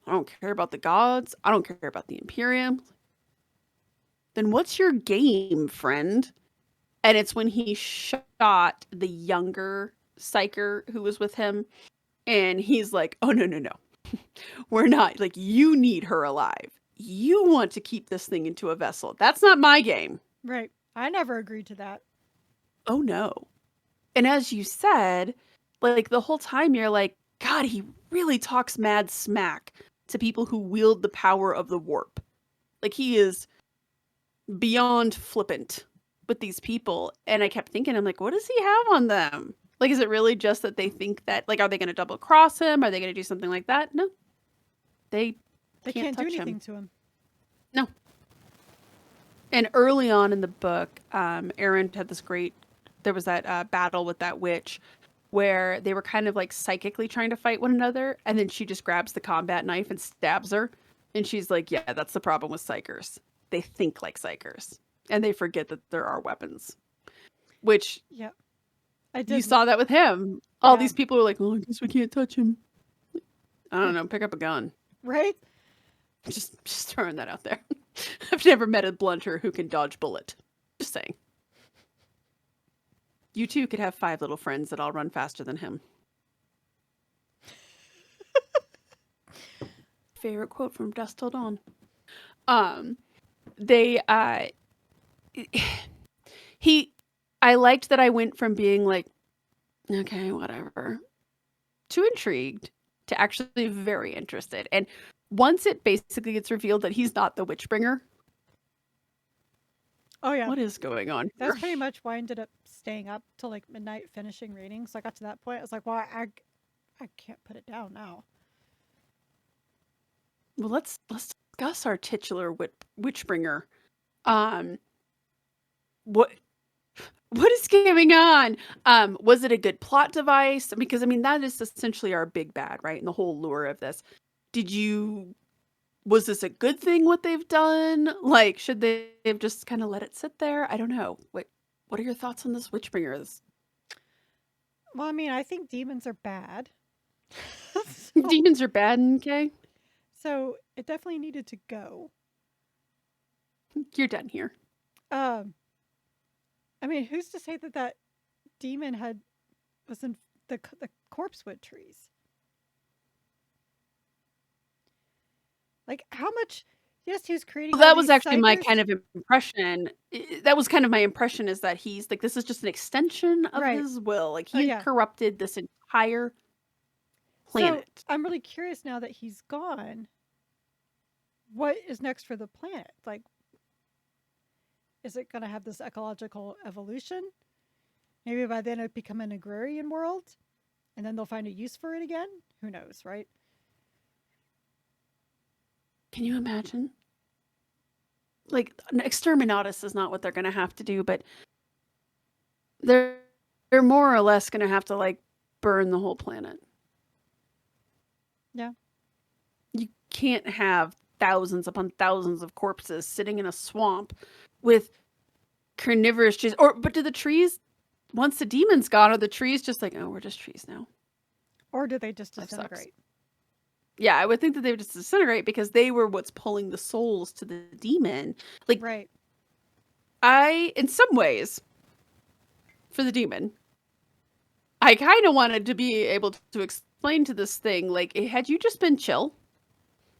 I don't care about the gods. I don't care about the Imperium. Then what's your game, friend? And it's when he shot the younger psyker who was with him. And he's like, oh, no. We're not. Like, you need her alive. You want to keep this thing into a vessel. That's not my game. Right. I never agreed to that. Oh, no. And as you said, like the whole time you're like, God, he really talks mad smack to people who wield the power of the warp. Like he is beyond flippant with these people. And I kept thinking, I'm like, what does he have on them? Like, is it really just that they think that, like, are they going to double cross him? Are they going to do something like that? No. They can't do touch anything him. to him. No. And early on in the book, Aaron had there was that battle with that witch where they were kind of like psychically trying to fight one another. And then she just grabs the combat knife and stabs her. And she's like, yeah, that's the problem with psychers. They think like psychers and they forget that there are weapons, which Yeah. I you did. saw that with him. All Yeah. these people are like, oh, I guess we can't touch him. I don't know. Pick up a gun. Right? Just throwing that out there. I've never met a blunter who can dodge bullet. Just saying. You too could have 5 little friends that all run faster than him. Favorite quote from Dusk Till Dawn. I liked that I went from being like, okay, whatever, to intrigued, to actually very interested. And once it basically gets revealed that he's not the Witchbringer. Oh yeah. What is going on here? That's pretty much why I ended up staying up till like midnight finishing reading. So I got to that point. I was like, well, I can't put it down now. Well, let's discuss our titular Witchbringer. What is going on? Was it a good plot device? Because I mean, that is essentially our big bad, right? And the whole lure of this. Was this a good thing what they've done? Like, should they have just kind of let it sit there? I don't know. What are your thoughts on this Witchbringer? Well, I mean, I think demons are bad. Demons are bad, okay? So it definitely needed to go. You're done here. I mean, who's to say that demon was in the corpsewood trees? Like, how much? Yes, he was creating. Well, that was actually my kind of impression. That was kind of my impression, is that he's like, this is just an extension of his will. Like, he corrupted this entire planet. So I'm really curious now that he's gone. What is next for the planet? Like, is it going to have this ecological evolution? Maybe by then it'll become an agrarian world, and then they'll find a use for it again? Who knows, right? Can you imagine? Like, exterminatus is not what they're going to have to do, but they're more or less going to have to, like, burn the whole planet. Yeah. You can't have thousands upon thousands of corpses sitting in a swamp with carnivorous trees. But do the trees, once the demon's gone, are the trees just like, oh, we're just trees now? Or do they just disintegrate? Yeah, I would think that they would just disintegrate because they were what's pulling the souls to the demon. Like, right. In some ways, for the demon, I kind of wanted to be able to explain to this thing, like, had you just been chill,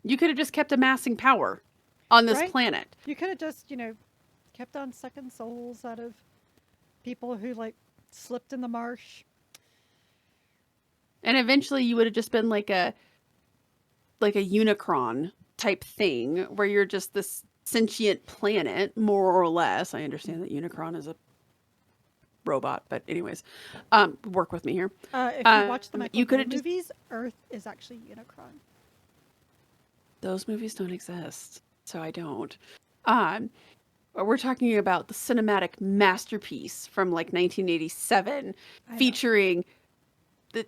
you could have just kept amassing power on this planet. You could have just, kept on sucking souls out of people who, like, slipped in the marsh. And eventually you would have just been like a Unicron type thing, where you're just this sentient planet, more or less. I understand that Unicron is a robot, but anyways, work with me here. If you watch the Michael Bay movies, Earth is actually Unicron. Those movies don't exist, so I don't. We're talking about the cinematic masterpiece from like 1987, featuring the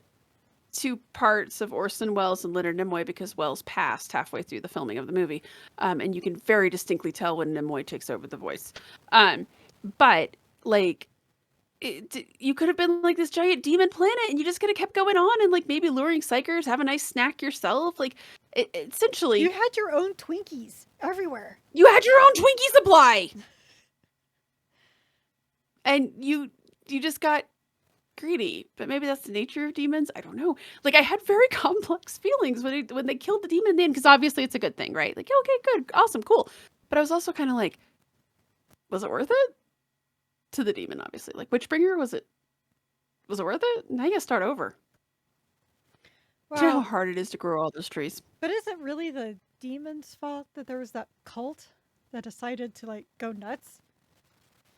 2 parts of Orson Welles and Leonard Nimoy, because Welles passed halfway through the filming of the movie. And you can very distinctly tell when Nimoy takes over the voice. But like, you could have been like this giant demon planet, and you just could have kept going on and like maybe luring psychers, have a nice snack yourself. Like, essentially, you had your own Twinkies everywhere. You had your own Twinkie supply, and you just got greedy. But maybe that's the nature of demons. I don't know. Like, I had very complex feelings when they killed the demon then, because obviously it's a good thing, right? Like, okay, good, awesome, cool. But I was also kind of like, was it worth it? To the demon, obviously. Like, Witchbringer, was it worth it? Now you gotta start over. Well, do you know how hard it is to grow all those trees? But is it really the demon's fault that there was that cult that decided to like go nuts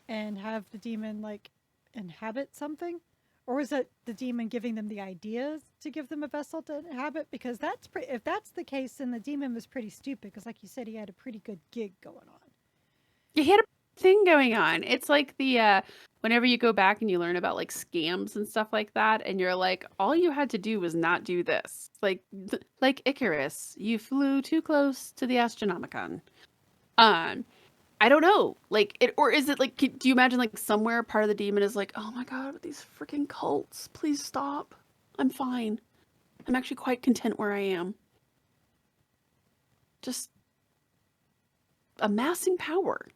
and have the demon like inhabit something? Or is it the demon giving them the ideas to give them a vessel to inhabit? Because if that's the case, then the demon was pretty stupid. Because, like you said, he had a pretty good gig going on. He had a thing going on. It's like the whenever you go back and you learn about like scams and stuff like that, and you're like, all you had to do was not do this. Like Icarus, you flew too close to the Astronomicon. Um, I don't know. Like it, or is it like, do you imagine like somewhere part of the demon is like, oh my God, these freaking cults, please stop. I'm fine. I'm actually quite content where I am. Just amassing power.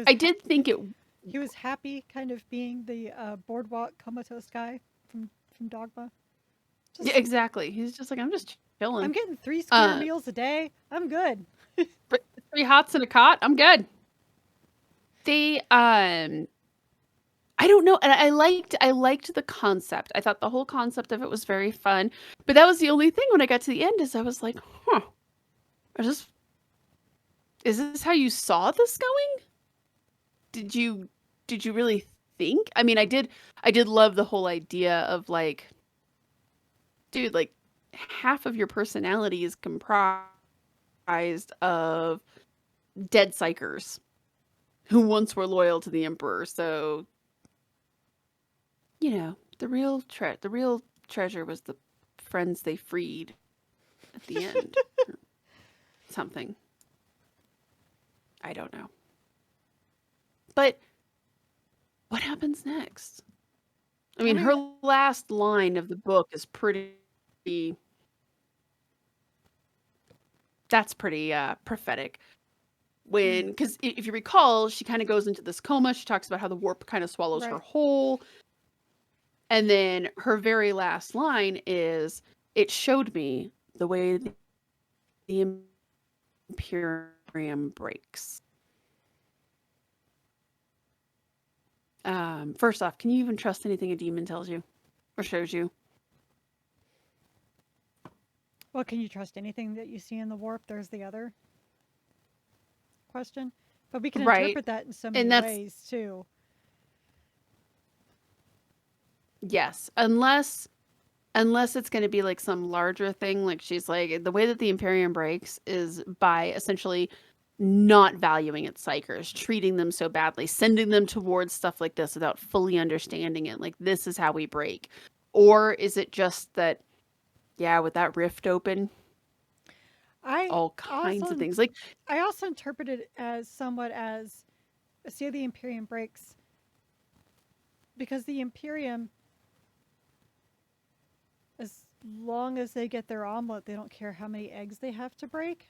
I did think it. He was happy, kind of being the boardwalk comatose guy from Dogma. Yeah, exactly. He's just like, I'm just chilling. I'm getting 3 square meals a day. I'm good. 3 hots and a cot. I'm good. They I don't know, and I liked the concept. I thought the whole concept of it was very fun. But that was the only thing when I got to the end is I was like, huh. Is this how you saw this going? Did you really think? I mean, I did love the whole idea of like, dude, like half of your personality is comprised of dead psychers who once were loyal to the emperor. So, you know, the real treasure was the friends they freed at the end. Something. I don't know. But what happens next? I mean, her last line of the book is pretty prophetic. Because if you recall, she kind of goes into this coma. She talks about how the warp kind of swallows her whole. And then her very last line is, it showed me the way the Imperium breaks. First off, can you even trust anything a demon tells you or shows you? Well, can you trust anything that you see in the warp? There's the other question. But we can interpret that in so many ways, too. Yes, unless it's going to be like some larger thing, like she's like, the way that the Imperium breaks is by essentially not valuing its psychers, treating them so badly, sending them towards stuff like this without fully understanding it. Like, this is how we break. Or is it just that, yeah, with that rift open, all kinds of things. Like, I also interpret it as somewhat as, say the Imperium breaks, because the Imperium, as long as they get their omelet, they don't care how many eggs they have to break.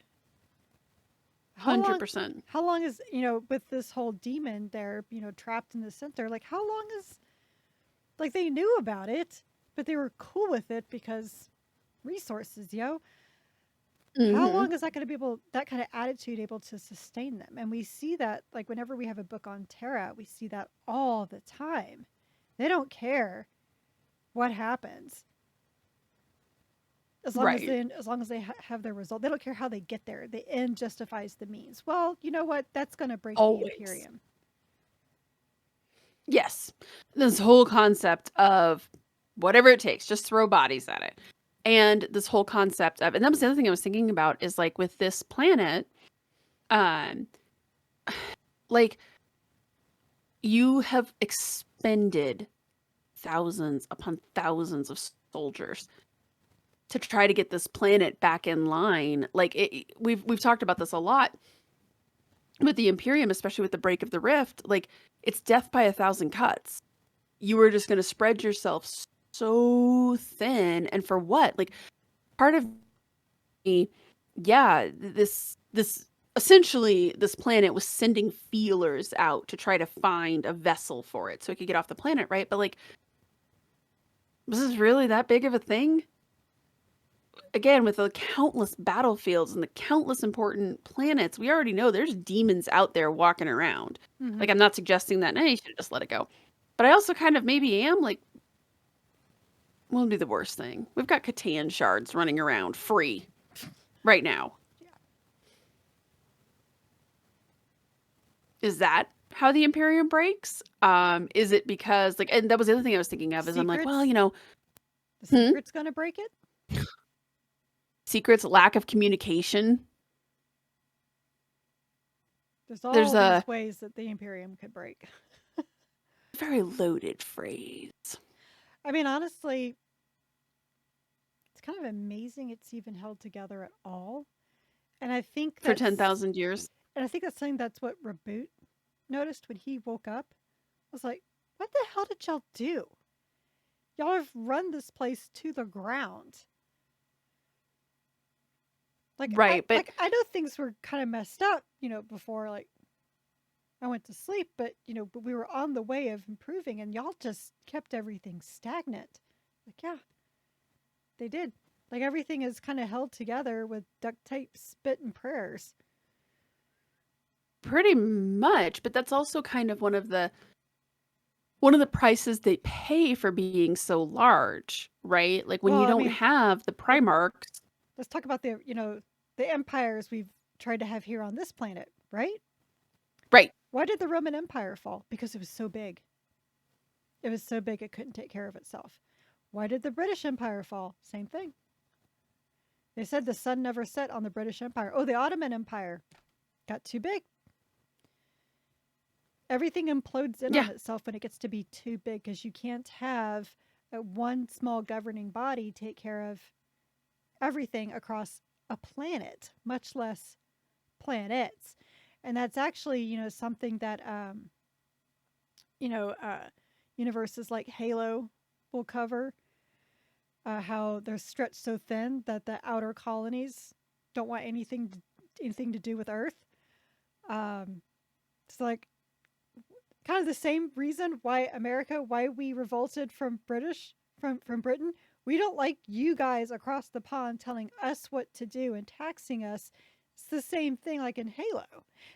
100%. How long is, with this whole demon there, trapped in the center, like how long is, like they knew about it, but they were cool with it because resources, yo. How long is that going to be that kind of attitude able to sustain them? And we see that, like whenever we have a book on Terra, we see that all the time. They don't care what happens. As long as they have their result, they don't care how they get there. The end justifies the means. Well, you know what? That's going to break the Imperium. Yes. This whole concept of whatever it takes, just throw bodies at it. And this whole concept of, and that was the other thing I was thinking about, is like with this planet, like you have expended thousands upon thousands of soldiers to try to get this planet back in line. Like we've talked about this a lot with the Imperium, especially with the break of the rift. Like, it's death by 1,000 cuts. You were just going to spread yourself so thin, and for what? Like, part of me, yeah, this essentially this planet was sending feelers out to try to find a vessel for it so it could get off the planet, right? But like, was this really that big of a thing? Again, with the countless battlefields and the countless important planets, we already know there's demons out there walking around. Like, I'm not suggesting that, you should just let it go. But I also kind of maybe am like, what would be the worst thing? We've got Catan shards running around free right now. Yeah. Is that how the Imperium breaks. Is it because like, and that was the other thing I was thinking of is I'm like, well, Secrets? The hmm? secret's gonna break it? Secrets, lack of communication. There's There's all a these ways that the Imperium could break. very loaded phrase I mean, honestly, it's kind of amazing it's even held together at all. And I think for that's 10,000 years. and I think that's something that's what Reboot noticed when he woke up. I was like, what the hell did y'all do? Y'all have run this place to the ground. Right, but I know things were kind of messed up, before I went to sleep, but we were on the way of improving and y'all just kept everything stagnant. Like, yeah, they did. Like everything is kind of held together with duct tape, spit, and prayers. pretty much. But that's also kind of one of the prices they pay for being so large, right? Like when Well, you I don't mean, have the let, Primarchs. let's talk about the empires we've tried to have here on this planet, right? Right. Why did the Roman Empire fall? Because it was so big. It was so big it couldn't take care of itself. Why did the British Empire fall? Same thing. They said the sun never set on the British Empire. Oh, the Ottoman Empire got too big. Everything implodes in Yeah. on itself when it gets to be too big because you can't have one small governing body take care of everything across a planet, much less planets. And that's actually, something that, you know, uh, universes like Halo will cover, how they're stretched so thin that the outer colonies don't want anything to do with Earth. It's like kind of the same reason why we revolted from Britain. We don't like you guys across the pond telling us what to do and taxing us. It's the same thing like in Halo.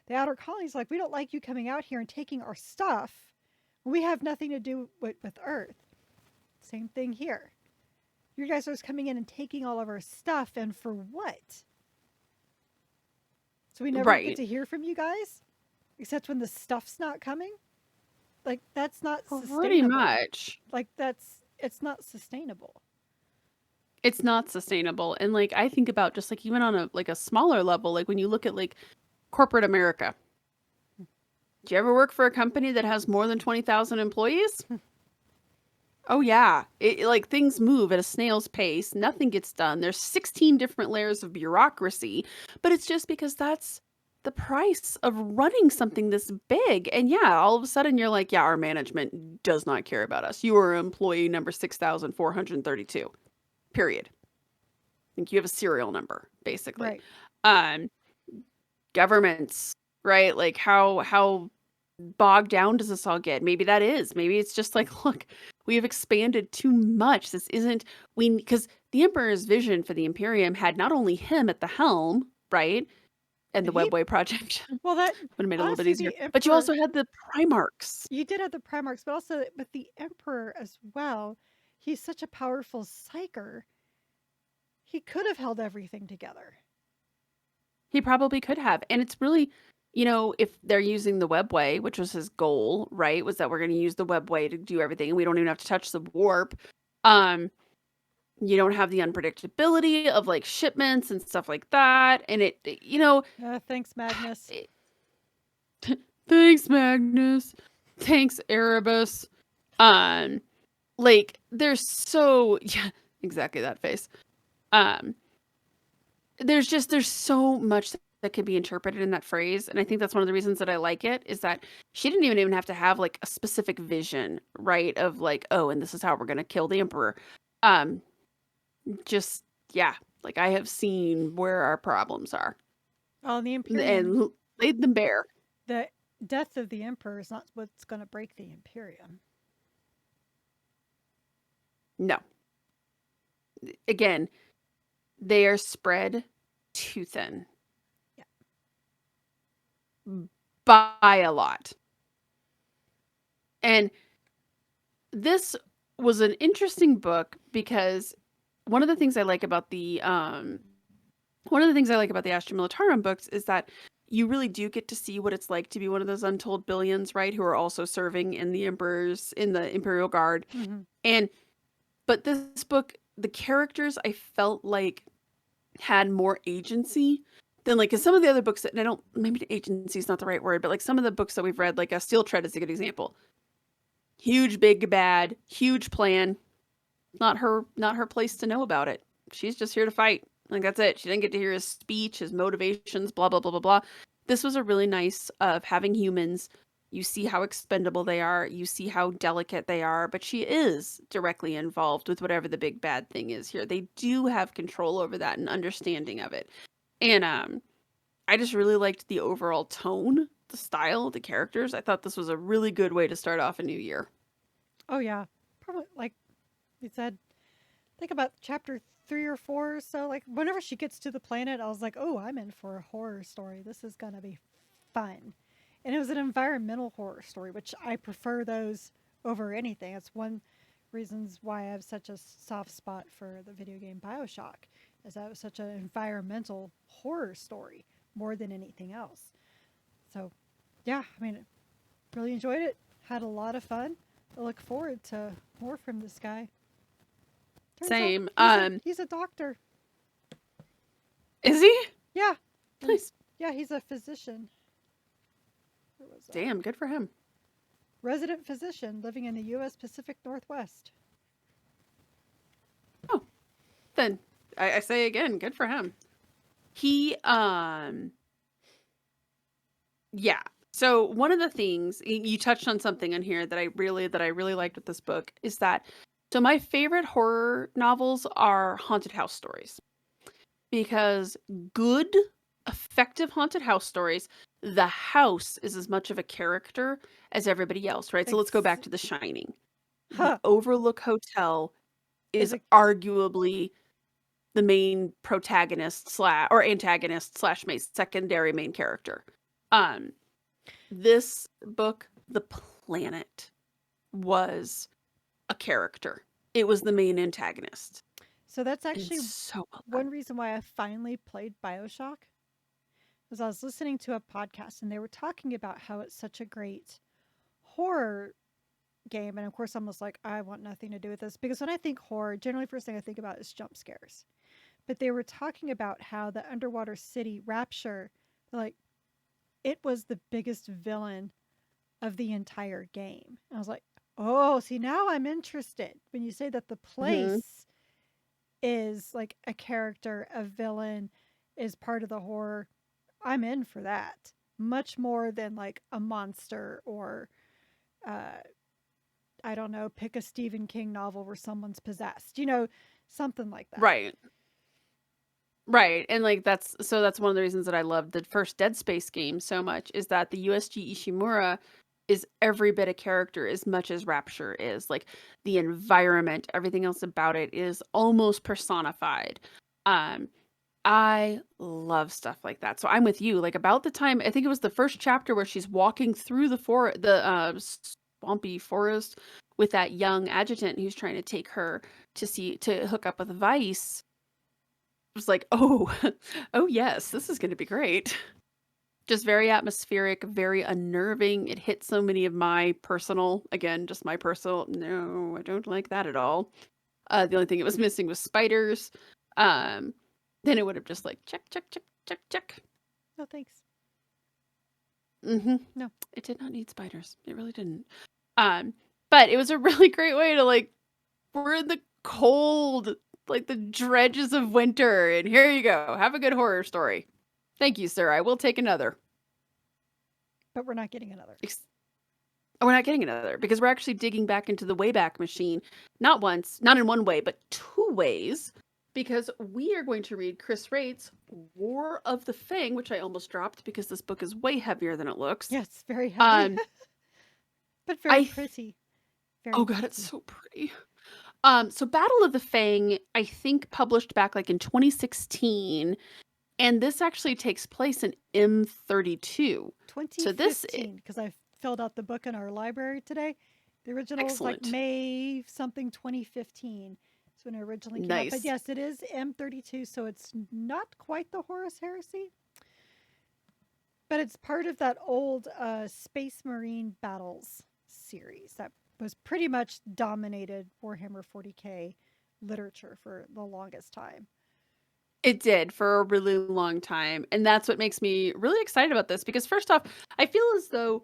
The outer colonies like we don't like you coming out here and taking our stuff. We have nothing to do with Earth. Same thing here. You guys are just coming in and taking all of our stuff, and for what? So we never get Right. to hear from you guys, except when the stuff's not coming. Like that's not Pretty sustainable. much. It's not sustainable. It's not sustainable. And like I think about just like even on a smaller level, like when you look at like corporate America. Do you ever work for a company that has more than 20,000 employees? Oh yeah. Like things move at a snail's pace. Nothing gets done. There's 16 different layers of bureaucracy, but it's just because that's the price of running something this big. And yeah, all of a sudden you're like, yeah, our management does not care about us. You are employee number 6,432. Period. I think you have a serial number, basically. Right. Um, Governments, right? Like how bogged down does this all get? Maybe that is. Maybe it's just like, look, we have expanded too much. This isn't we because the Emperor's vision for the Imperium had not only him at the helm, right? And the And he Webway project well that would have made it a little bit honestly easier. the But you emperor also had the Primarchs. you did have the Primarchs, but also with the emperor as well. He's such a powerful psyker. He could have held everything together. He probably could have. And it's really, if they're using the webway, which was his goal, right? Was that we're going to use the webway to do everything and we don't even have to touch the warp. Um, you don't have the unpredictability of like shipments and stuff like that. And Thanks, Magnus. it- thanks, Magnus. Thanks, Erebus. Um, like there's so yeah, exactly that face. Um, there's so much that could be interpreted in that phrase, and I think that's one of the reasons that I like it is that she didn't even have to have like a specific vision, right? Of like, oh, and this is how we're gonna kill the emperor. Um, just yeah, like I have seen where our problems are Oh, the Imperium. and laid them bare. The death of the emperor is not what's going to break the Imperium. No, again, they are spread too thin Yeah. by a lot, and this was an interesting book because one of the things I like about the Astra Militarum books is that you really do get to see what it's like to be one of those untold billions, right? Who are also serving in the Imperial Guard. Mm-hmm. And but this book, the characters I felt like had more agency than like in some of the other books that, and I don't, maybe agency is not the right word, but like some of the books that we've read, like a Steel Tread is a good example. Huge, big, bad, huge plan. Not her place to know about it. She's just here to fight. Like that's it. She didn't get to hear his speech, his motivations, blah blah blah blah blah. This was a really nice of having humans. You see how expendable they are. You see how delicate they are, but she is directly involved with whatever the big bad thing is here. They do have control over that and understanding of it. And I just really liked the overall tone, the style, the characters. I thought this was a really good way to start off a new year. Oh yeah, probably like we said. Think about chapter 3 or 4 or so. Like whenever she gets to the planet, I was like, oh, I'm in for a horror story. This is gonna be fun. And it was an environmental horror story, which I prefer those over anything. It's one reasons why I have such a soft spot for the video game BioShock, is that it was such an environmental horror story more than anything else. So, yeah, I mean, really enjoyed it. Had a lot of fun. I look forward to more from this guy. Turns out Same. he's a doctor. Is he? Yeah. Nice. Yeah, he's a physician. Where was that? Damn, good for him. Resident physician living in the U.S. Pacific Northwest. Oh, then I say again, good for him. He, yeah. So one of the things you touched on something in here that I really liked with this book is that so my favorite horror novels are haunted house stories because good, effective haunted house stories, the house is as much of a character as everybody else, right? So let's go back to The Shining. The Huh. Overlook Hotel Is is it arguably the main protagonist slash or antagonist slash secondary main character. Um, this book, The Planet, was a character. It was the main antagonist. so that's And actually so well done. one reason why I finally played BioShock was I was listening to a podcast and they were talking about how it's such a great horror game. And of course, I'm just like, I want nothing to do with this because when I think horror, generally first thing I think about is jump scares. But they were talking about how the underwater city Rapture, like, it was the biggest villain of the entire game. And I was like, oh, see, now I'm interested. When you say that the Mhm. place is like a character, a villain, is part of the horror, I'm in for that. Much more than like a monster or, uh, I don't know, pick a Stephen King novel where someone's possessed, something like that. Right. Right. And like that's one of the reasons that I loved the first Dead Space game so much is that the USG Ishimura is every bit a character as much as Rapture is. Like the environment, everything else about it is almost personified. Um I love stuff like that. So I'm with you. Like about the time, I think it was the first chapter where she's walking through the swampy forest with that young adjutant who's trying to take her to hook up with Vice. It was like, oh, oh yes, this is going to be great. Just very atmospheric, very unnerving. It hit so many of my personal, again, just my personal. No, I don't like that at all. The only thing it was missing was spiders. Um, then it would have just like check, check, check, check, check. No, thanks. Mm-hmm. No. It did not need spiders. It really didn't. But it was a really great way to like, we're in the cold, like the dredges of winter, and here you go. Have a good horror story. Thank you, sir. I will take another. But we're not getting another. Oh, we're not getting another because we're actually digging back into the Wayback Machine. Not once, not in one way, but two ways. Because we are going to read Chris Wright's War of the Fang, which I almost dropped because this book is way heavier than it looks. Yes, very heavy, but very I pretty. Oh Very god, it's pretty. so pretty. So Battle of the Fang, I think published back like in 2016, and this actually takes place in M32. So this 2015, because I filled out the book in our library today. The original was like excellent. May something 2015. That's when it originally came out. But Nice. yes, it is M32, so it's not quite the Horus Heresy. But it's part of that old Space Marine Battles series that was pretty much dominated Warhammer 40k literature for the longest time. It did for a really long time, and that's what makes me really excited about this because first off, I feel as though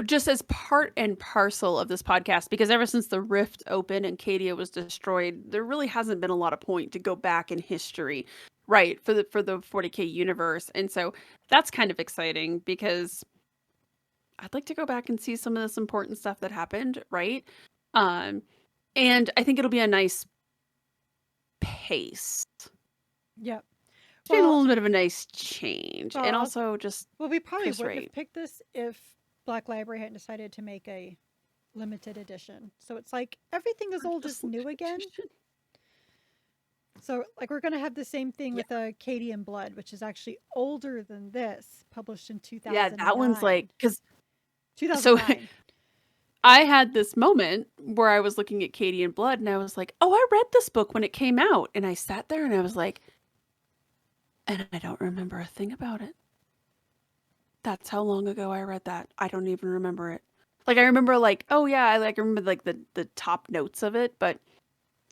just as part and parcel of this podcast, because ever since the Rift opened and Cadia was destroyed, there really hasn't been a lot of point to go back in history, right, for the 40k universe. And so that's kind of exciting because I'd like to go back and see some of this important stuff that happened, right? Um, and I think it'll be a nice pace. Yep. It's been a Well, little bit of a nice change, and well, also just we probably Chris wouldn't Wright. have picked this if Black Library hadn't decided to make a limited edition. So it's like everything is old is new again. So like we're gonna have the same thing Yeah, with Katie and Blood, which is actually older than this, published in yeah, that one's like 2009. because so 2009. I had this moment where I was looking at Katie and Blood, and I was like, "Oh, I read this book when it came out," and I sat there and I was like, "And I don't remember a thing about it." That's how long ago I read that. I don't even remember it. Like I remember like, oh yeah, I remember like the top notes of it, but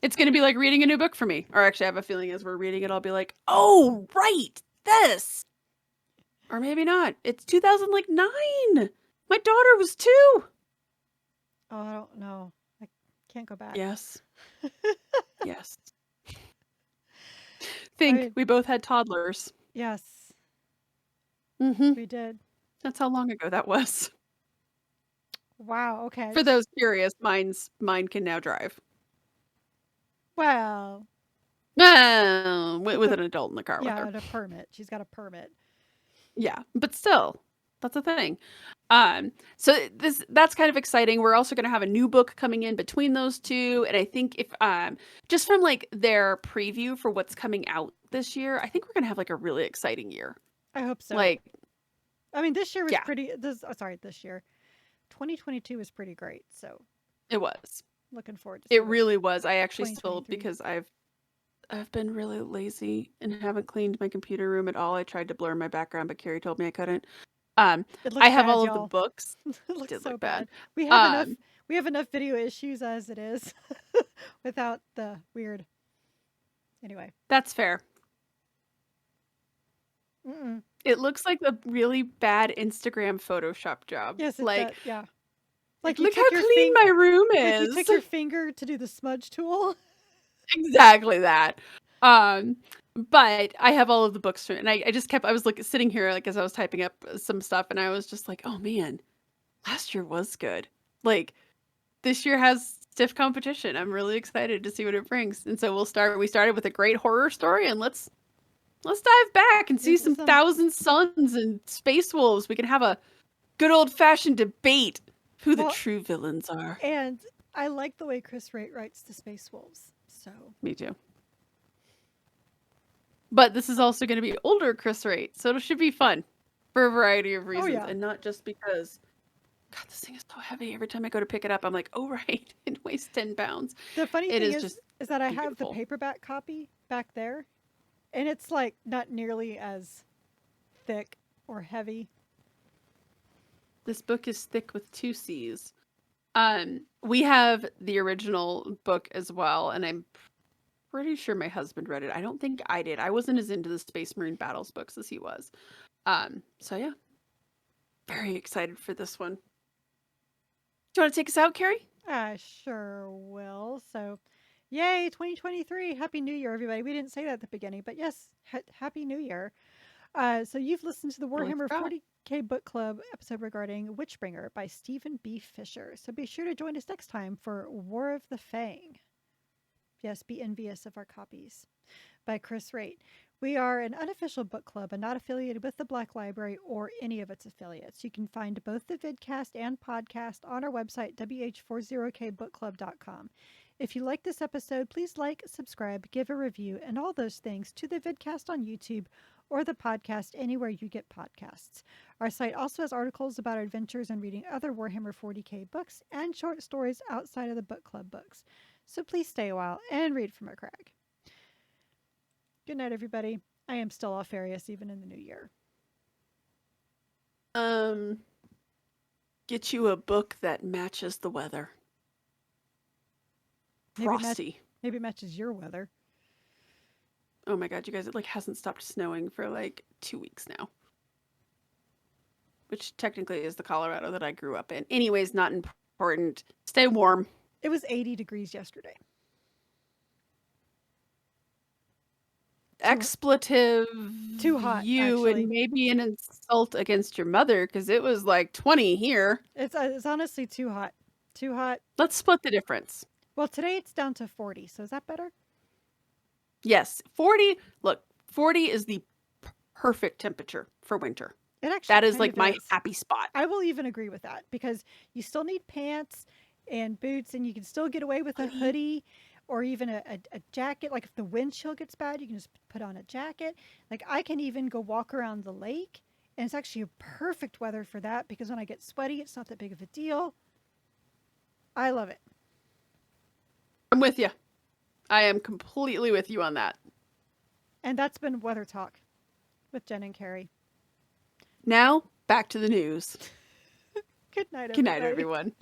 it's gonna be like reading a new book for me. Or actually I have a feeling as we're reading it, I'll be like, oh right, this. Or maybe not. It's 2009. My daughter was 2. Oh, I don't know. I can't go back. Yes. Yes. I Think mean, we both had toddlers. yes, Mm-hmm. we did. That's how long ago that was. Wow. Okay. For those curious, mine can now drive. Well, With an adult in the car with yeah, her. and a permit. She's got a permit. Yeah, but still, that's a thing. So that's kind of exciting. We're also going to have a new book coming in between those two, and I think if just from like their preview for what's coming out this year, I think we're going to have like a really exciting year. I hope so. Like, I mean, this year was yeah, pretty. This year, 2022 was pretty great. So it was. looking forward to see It what really was. I actually still 2023. because I've been really lazy and haven't cleaned my computer room at all. I tried to blur my background, but Keri told me I couldn't. It I looks have bad, all of the y'all. books. It It looks did so look bad. bad. We have enough. Um, We have enough video issues as it is, without the weird. Anyway. that's fair. Mm-mm. It looks like a really bad Instagram Photoshop job. Yes, it does. Yeah. Like You look took how your clean my room like you is. took your finger to do the smudge tool. Exactly that. Um, but I have all of the books and I just kept I was sitting here like as I was typing up some stuff and I was just like, oh man, last year was good. Like this year has stiff competition. I'm really excited to see what it brings. And so we started with a great horror story and let's dive back and see Into some some. Thousand Suns and Space Wolves. We can have a good old fashioned debate who the Well, true villains are. and I like the way Chris Wright writes the Space Wolves. So Me too. But this is also going to be older Chris Wright, so it should be fun for a variety of oh reasons, yeah. and not just because. God, this thing is so heavy. Every time I go to pick it up, I'm like, oh right, it weighs 10 pounds. The funny It thing is just is that I have the beautiful. paperback copy back there, and it's like not nearly as thick or heavy. This book is thick with 2 C's. We have the original book as well, and I'm pretty sure my husband read it. I don't think I did. I wasn't as into the Space Marine Battles books as he was. So yeah, very excited for this one. Do you want to take us out, Keri? I sure will. So, yay, 2023. Happy New Year, everybody. We didn't say that at the beginning, but yes, Happy New Year. So, you've listened to the Totally Warhammer forgot. 40k book club episode regarding Witchbringer by Stephen B. Fisher. So, be sure to join us next time for War of the Fang. Yes, be envious of our copies by Chris Wright. We are an unofficial book club and not affiliated with the Black Library or any of its affiliates. You can find both the vidcast and podcast on our website, WH40kbookclub.com. If you like this episode, please like, subscribe, give a review, and all those things to the vidcast on YouTube or the podcast anywhere you get podcasts. Our site also has articles about our adventures and reading other Warhammer 40k books and short stories outside of the book club books. So please stay a while and read from a crag. Good night, everybody. I am still off Arius even in the new year. Get you a book that matches the weather. Frosty. Maybe it matches your weather. Oh my god, you guys, it like hasn't stopped snowing for like 2 weeks now. Which technically is the Colorado that I grew up in. Anyways, not important. Stay warm. It was 80 degrees yesterday. Expletive. Too hot, You actually. and maybe an insult against your mother because it was like 20 here. It's honestly too hot. Too hot. Let's split the difference. Well, today it's down to 40, so is that better? Yes, 40. Look, 40 is the perfect temperature for winter. It actually That is kind like of my is. happy spot. I will even agree with that because you still need pants and boots, and you can still get away with a hoodie or even a jacket. Like if the wind chill gets bad, you can just put on a jacket. Like I can even go walk around the lake, and it's actually a perfect weather for that because when I get sweaty, it's not that big of a deal. I love it. I'm with you. I am completely with you on that. And that's been Weather Talk with Jen and Keri. Now, back to the news. Good night, everybody. Good night, everyone.